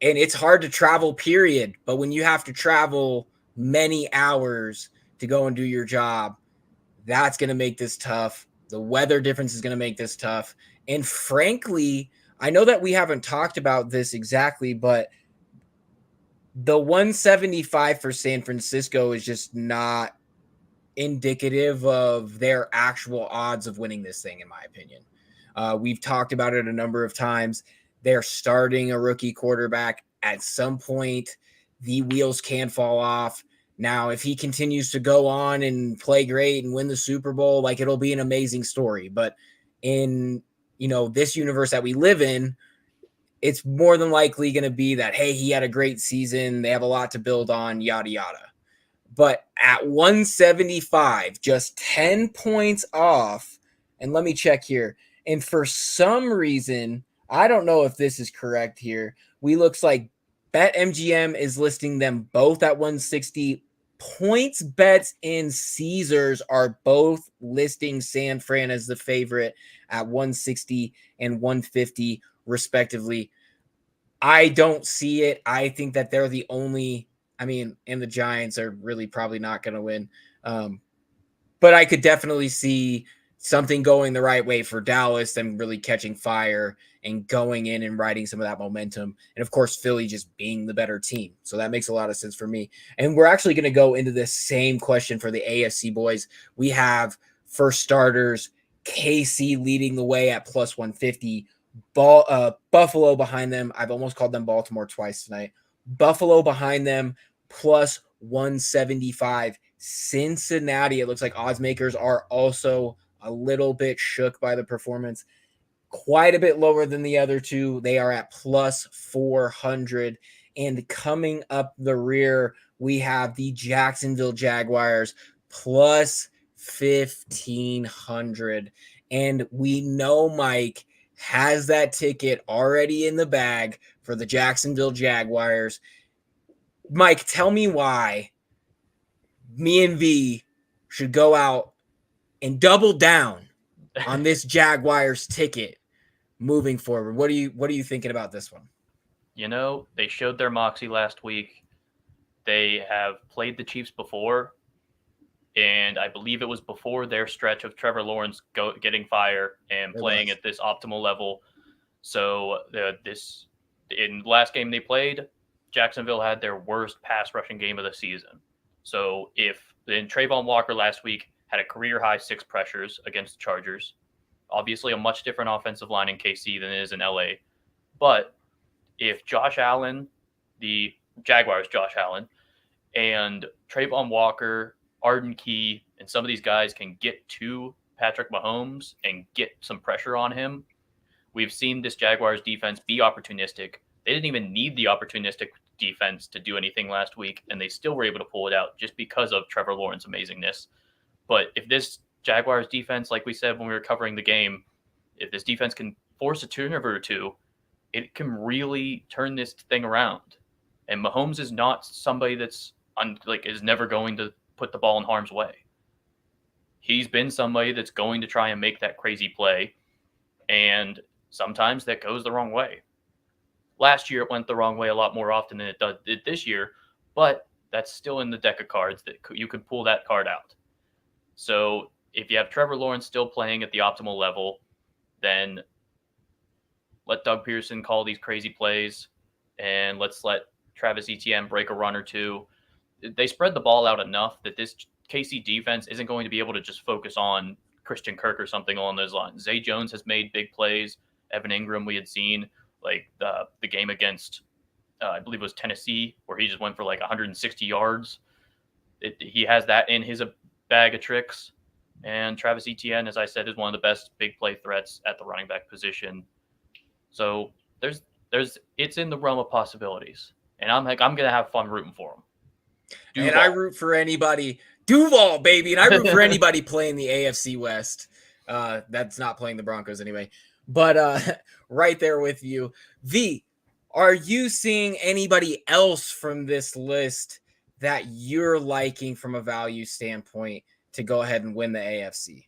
it's hard to travel, period. But when you have to travel many hours to go and do your job, that's going to make this tough. The weather difference is going to make this tough. And frankly, I know that we haven't talked about this exactly, but the 175 for San Francisco is just not indicative of their actual odds of winning this thing, in my opinion. We've talked about it a number of times. They're starting a rookie quarterback. At some point, the wheels can fall off. Now, if he continues to go on and play great and win the Super Bowl, like, it'll be an amazing story. But in, this universe that we live in, it's more than likely going to be that, hey, he had a great season. They have a lot to build on, yada, yada. But at 175, just 10 points off. And let me check here. And for some reason, I don't know if this is correct here. Looks like BetMGM is listing them both at 160. Points Bets and Caesars are both listing San Fran as the favorite at 160 and 150 respectively. I don't see it. I think that they're the only, and the Giants are really probably not going to win. But I could definitely see something going the right way for Dallas, them really catching fire and going in and riding some of that momentum. And of course, Philly just being the better team. So that makes a lot of sense for me. And we're actually going to go into this same question for the AFC boys. We have, for starters, KC leading the way at plus 150. Buffalo behind them. I've almost called them Baltimore twice tonight. Buffalo behind them, plus 175. Cincinnati, it looks like Oddsmakers are also a little bit shook by the performance. Quite a bit lower than the other two. They are at plus 400. And coming up the rear, we have the Jacksonville Jaguars plus 1,500. And we know Mike has that ticket already in the bag for the Jacksonville Jaguars. Mike, tell me why me and V should go out and double down on this Jaguars ticket moving forward. What are you thinking about this one? They showed their moxie last week. They have played the Chiefs before, and I believe it was before their stretch of Trevor Lawrence getting fire and playing at this optimal level. So in the last game they played, Jacksonville had their worst pass rushing game of the season. So then Trayvon Walker last week had a career-high 6 pressures against the Chargers. Obviously a much different offensive line in KC than it is in LA. But if Josh Allen, the Jaguars' Josh Allen, and Trayvon Walker, Arden Key, and some of these guys can get to Patrick Mahomes and get some pressure on him. We've seen this Jaguars defense be opportunistic. They didn't even need the opportunistic defense to do anything last week, and they still were able to pull it out just because of Trevor Lawrence's amazingness. But if this Jaguars defense, like we said when we were covering the game, if this defense can force a turnover or two, it can really turn this thing around. And Mahomes is not somebody that's is never going to put the ball in harm's way. He's been somebody that's going to try and make that crazy play, and sometimes that goes the wrong way. Last year, it went the wrong way a lot more often than it did this year, but that's still in the deck of cards that you could pull that card out. So if you have Trevor Lawrence still playing at the optimal level, then let Doug Pearson call these crazy plays, and let's let Travis Etienne break a run or two. They spread the ball out enough that this KC defense isn't going to be able to just focus on Christian Kirk or something along those lines. Zay Jones has made big plays. Evan Ingram, we had seen like the game against, I believe it was Tennessee, where he just went for like 160 yards. He has that in his bag of tricks. And Travis Etienne, as I said, is one of the best big play threats at the running back position. So it's in the realm of possibilities. And I'm going to have fun rooting for him. Duval. And I root for anybody. Duval, baby. And I root for anybody playing the AFC West. That's not playing the Broncos anyway. But right there with you. V, are you seeing anybody else from this list that you're liking from a value standpoint to go ahead and win the AFC?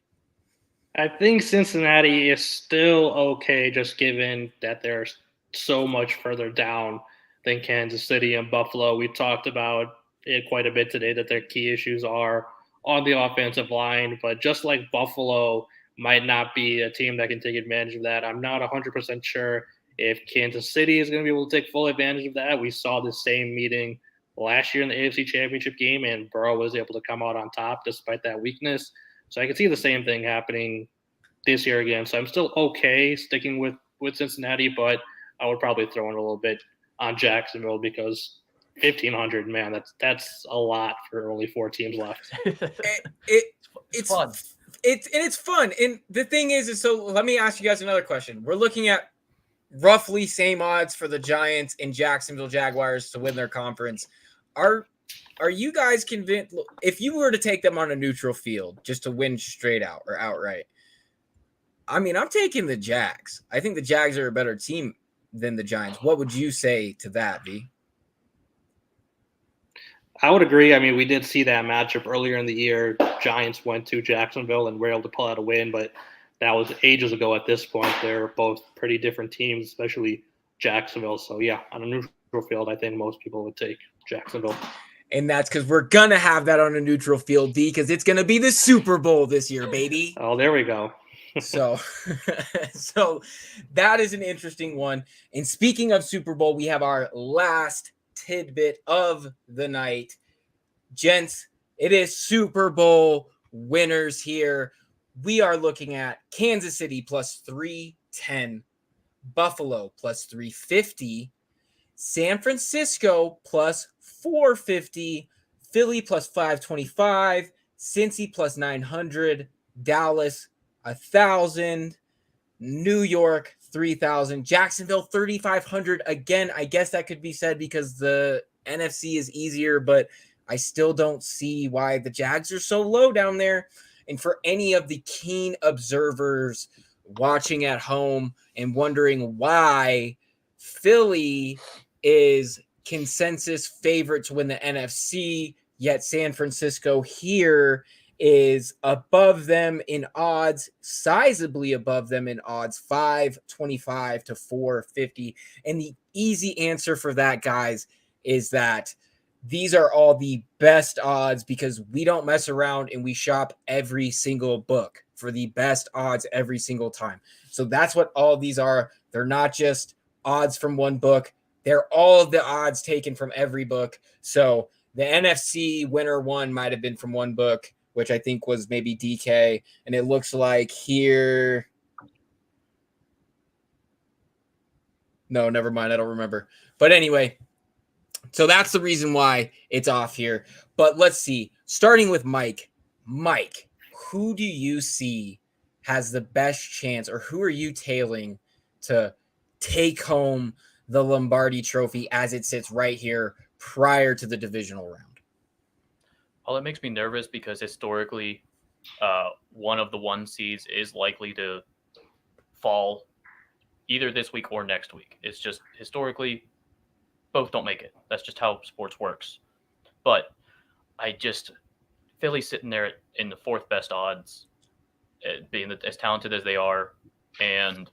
I think Cincinnati is still okay, just given that they're so much further down than Kansas City and Buffalo. We talked about it quite a bit today, that their key issues are on the offensive line. But just like Buffalo might not be a team that can take advantage of that, I'm not 100% sure if Kansas City is going to be able to take full advantage of that. We saw the same meeting last year in the AFC Championship game, and Burrow was able to come out on top despite that weakness. So I can see the same thing happening this year again. So I'm still okay sticking with Cincinnati, but I would probably throw in a little bit on Jacksonville because 1,500, man, that's a lot for only 4 teams left. It's fun. It's fun. And the thing is so let me ask you guys another question. We're looking at roughly same odds for the Giants and Jacksonville Jaguars to win their conference. Are you guys convinced if you were to take them on a neutral field just to win straight out or outright? I mean, I'm taking the Jags. I think the Jags are a better team than the Giants. What would you say to that, V? I would agree. I mean, we did see that matchup earlier in the year. Giants went to Jacksonville and were able to pull out a win, but that was ages ago at this point. They're both pretty different teams, especially Jacksonville. So, yeah, on a neutral field, I think most people would take Jacksonville. And that's because we're going to have that on a neutral field, D, because it's going to be the Super Bowl this year, baby. Oh, there we go. so that is an interesting one. And speaking of Super Bowl, we have our last tidbit of the night. Gents, it is Super Bowl winners here. We are looking at Kansas City plus 310, Buffalo plus 350, San Francisco plus 450, Philly plus 525, Cincy plus 900, Dallas 1,000, New York 3,000, Jacksonville 3,500. Again, I guess that could be said because the NFC is easier, but I still don't see why the Jags are so low down there. And for any of the keen observers watching at home and wondering why Philly is consensus favorite to win the NFC, yet San Francisco here is above them in odds, sizably above them in odds, 525 to 450. And the easy answer for that, guys, is that these are all the best odds because we don't mess around and we shop every single book for the best odds every single time. So that's what all these are. They're not just odds from one book. They're all of the odds taken from every book. So the NFC winner one might have been from one book, which I think was maybe DK. And it looks like here. No, never mind. I don't remember. But anyway, so that's the reason why it's off here. But let's see. Starting with Mike, Mike, who do you see has the best chance, or who are you tailing to take home the Lombardi Trophy as it sits right here prior to the divisional round? Well, it makes me nervous because historically, one of the 1 seeds is likely to fall either this week or next week. It's just historically, both don't make it. That's just how sports works. But Philly's sitting there in the 4th best odds, being as talented as they are, and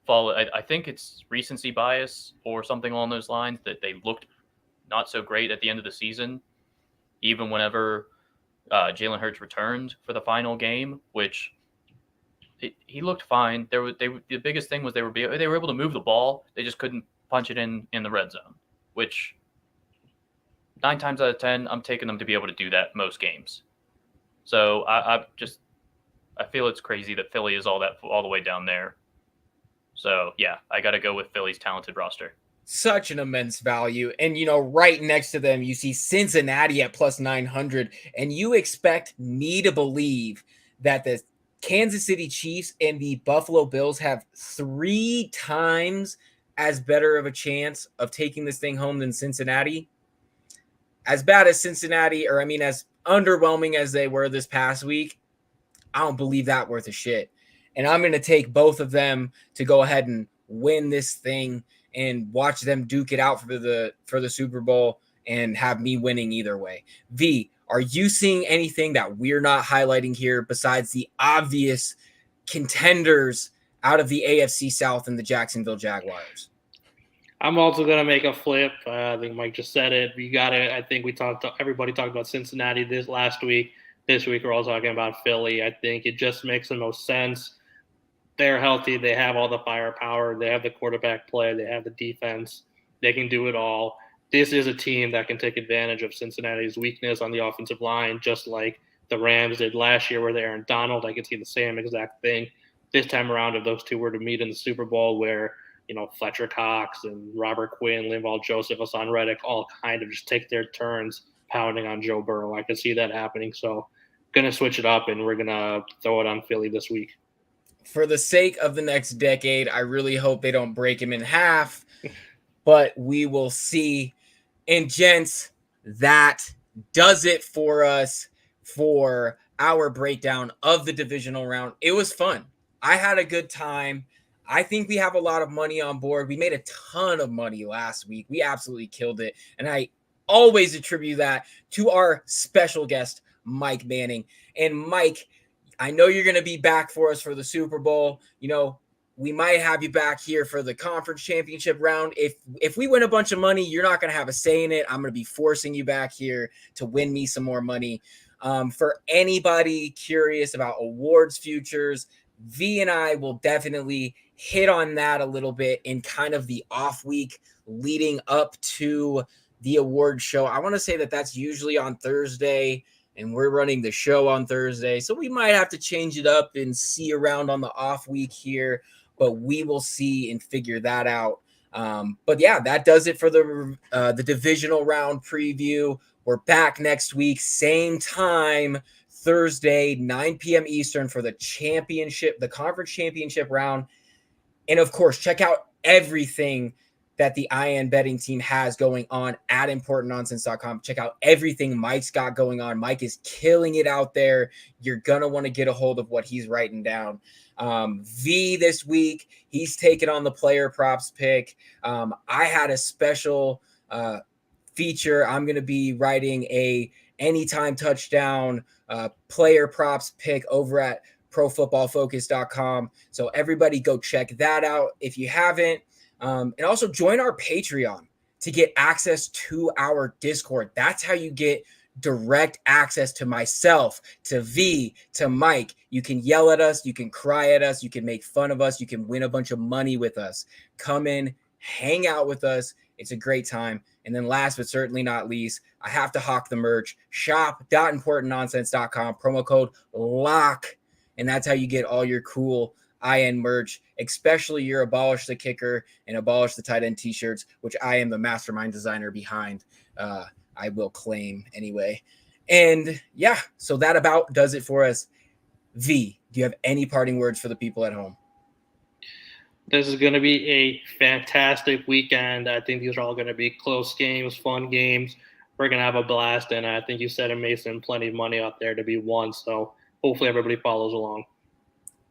I think it's recency bias or something along those lines that they looked not so great at the end of the season, even whenever Jalen Hurts returned for the final game, which he looked fine. The biggest thing was they were able to move the ball. They just couldn't punch it in the red zone, which 9 times out of 10, I'm taking them to be able to do that most games. So I feel it's crazy that Philly is all the way down there. So yeah, I got to go with Philly's talented roster. Such an immense value. And, right next to them, you see Cincinnati at plus 900. And you expect me to believe that the Kansas City Chiefs and the Buffalo Bills have 3 times as better of a chance of taking this thing home than Cincinnati? As bad as Cincinnati, as underwhelming as they were this past week, I don't believe that worth a shit. And I'm going to take both of them to go ahead and win this thing and watch them duke it out for the Super Bowl and have me winning either way. V, are you seeing anything that we're not highlighting here besides the obvious contenders out of the AFC South and the Jacksonville Jaguars? I'm also going to make a flip. I think Mike just said it. I think everybody talked about Cincinnati this last week. This week, we're all talking about Philly. I think it just makes the most sense. They're healthy. They have all the firepower. They have the quarterback play. They have the defense. They can do it all. This is a team that can take advantage of Cincinnati's weakness on the offensive line, just like the Rams did last year with Aaron Donald. I could see the same exact thing this time around if those two were to meet in the Super Bowl, where Fletcher Cox and Robert Quinn, Linval Joseph, Hassan Reddick all kind of just take their turns pounding on Joe Burrow. I could see that happening. So going to switch it up, and we're going to throw it on Philly this week. For the sake of the next decade, I really hope they don't break him in half, but we will see. And gents, that does it for us for our breakdown of the divisional round. It was fun. I had a good time. I think we have a lot of money on board. We made a ton of money last week. We absolutely killed it. And I always attribute that to our special guest, Mike Manning. And Mike, I know you're going to be back for us for the Super Bowl. We might have you back here for the conference championship round. If we win a bunch of money, you're not going to have a say in it. I'm going to be forcing you back here to win me some more money. For anybody curious about awards futures, V and I will definitely hit on that a little bit in kind of the off week leading up to the award show. I want to say that that's usually on Thursday, and we're running the show on Thursday. So we might have to change it up and see around on the off week here, but we will see and figure that out. But yeah, that does it for the divisional round preview. We're back next week, same time, Thursday, 9 p.m. Eastern for the conference championship round. And of course, check out everything that the IN betting team has going on at importantnonsense.com. Check out everything Mike's got going on. Mike is killing it out there. You're going to want to get a hold of what he's writing down. V this week, he's taking on the player props pick. I had a special feature. I'm going to be writing a anytime touchdown player props pick over at profootballfocus.com. So everybody go check that out if you haven't. And also join our Patreon to get access to our Discord. That's how you get direct access to myself, to V, to Mike. You can yell at us. You can cry at us. You can make fun of us. You can win a bunch of money with us. Come in, hang out with us. It's a great time. And then last but certainly not least, I have to hawk the merch. Shop.importantnonsense.com. Promo code LOCK. And that's how you get all your cool IN merch, especially your Abolish the Kicker and Abolish the Tight End t-shirts, which I am the mastermind designer behind. I will claim anyway. And yeah, so that about does it for us. V, do you have any parting words for the people at home? This is going to be a fantastic weekend. I think these are all going to be close games, fun games. We're going to have a blast, and I think you said it, Mason, plenty of money out there to be won. So hopefully everybody follows along.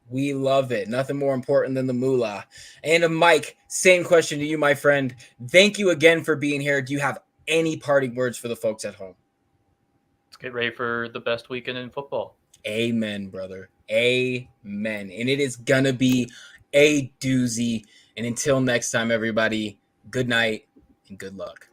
We love it. Nothing more important than the moolah. And Mike, same question to you, my friend. Thank you again for being here. Do you have any parting words for the folks at home? Let's get ready for the best weekend in football. Amen, brother. Amen. And it is going to be a doozy. And until next time, everybody, good night and good luck.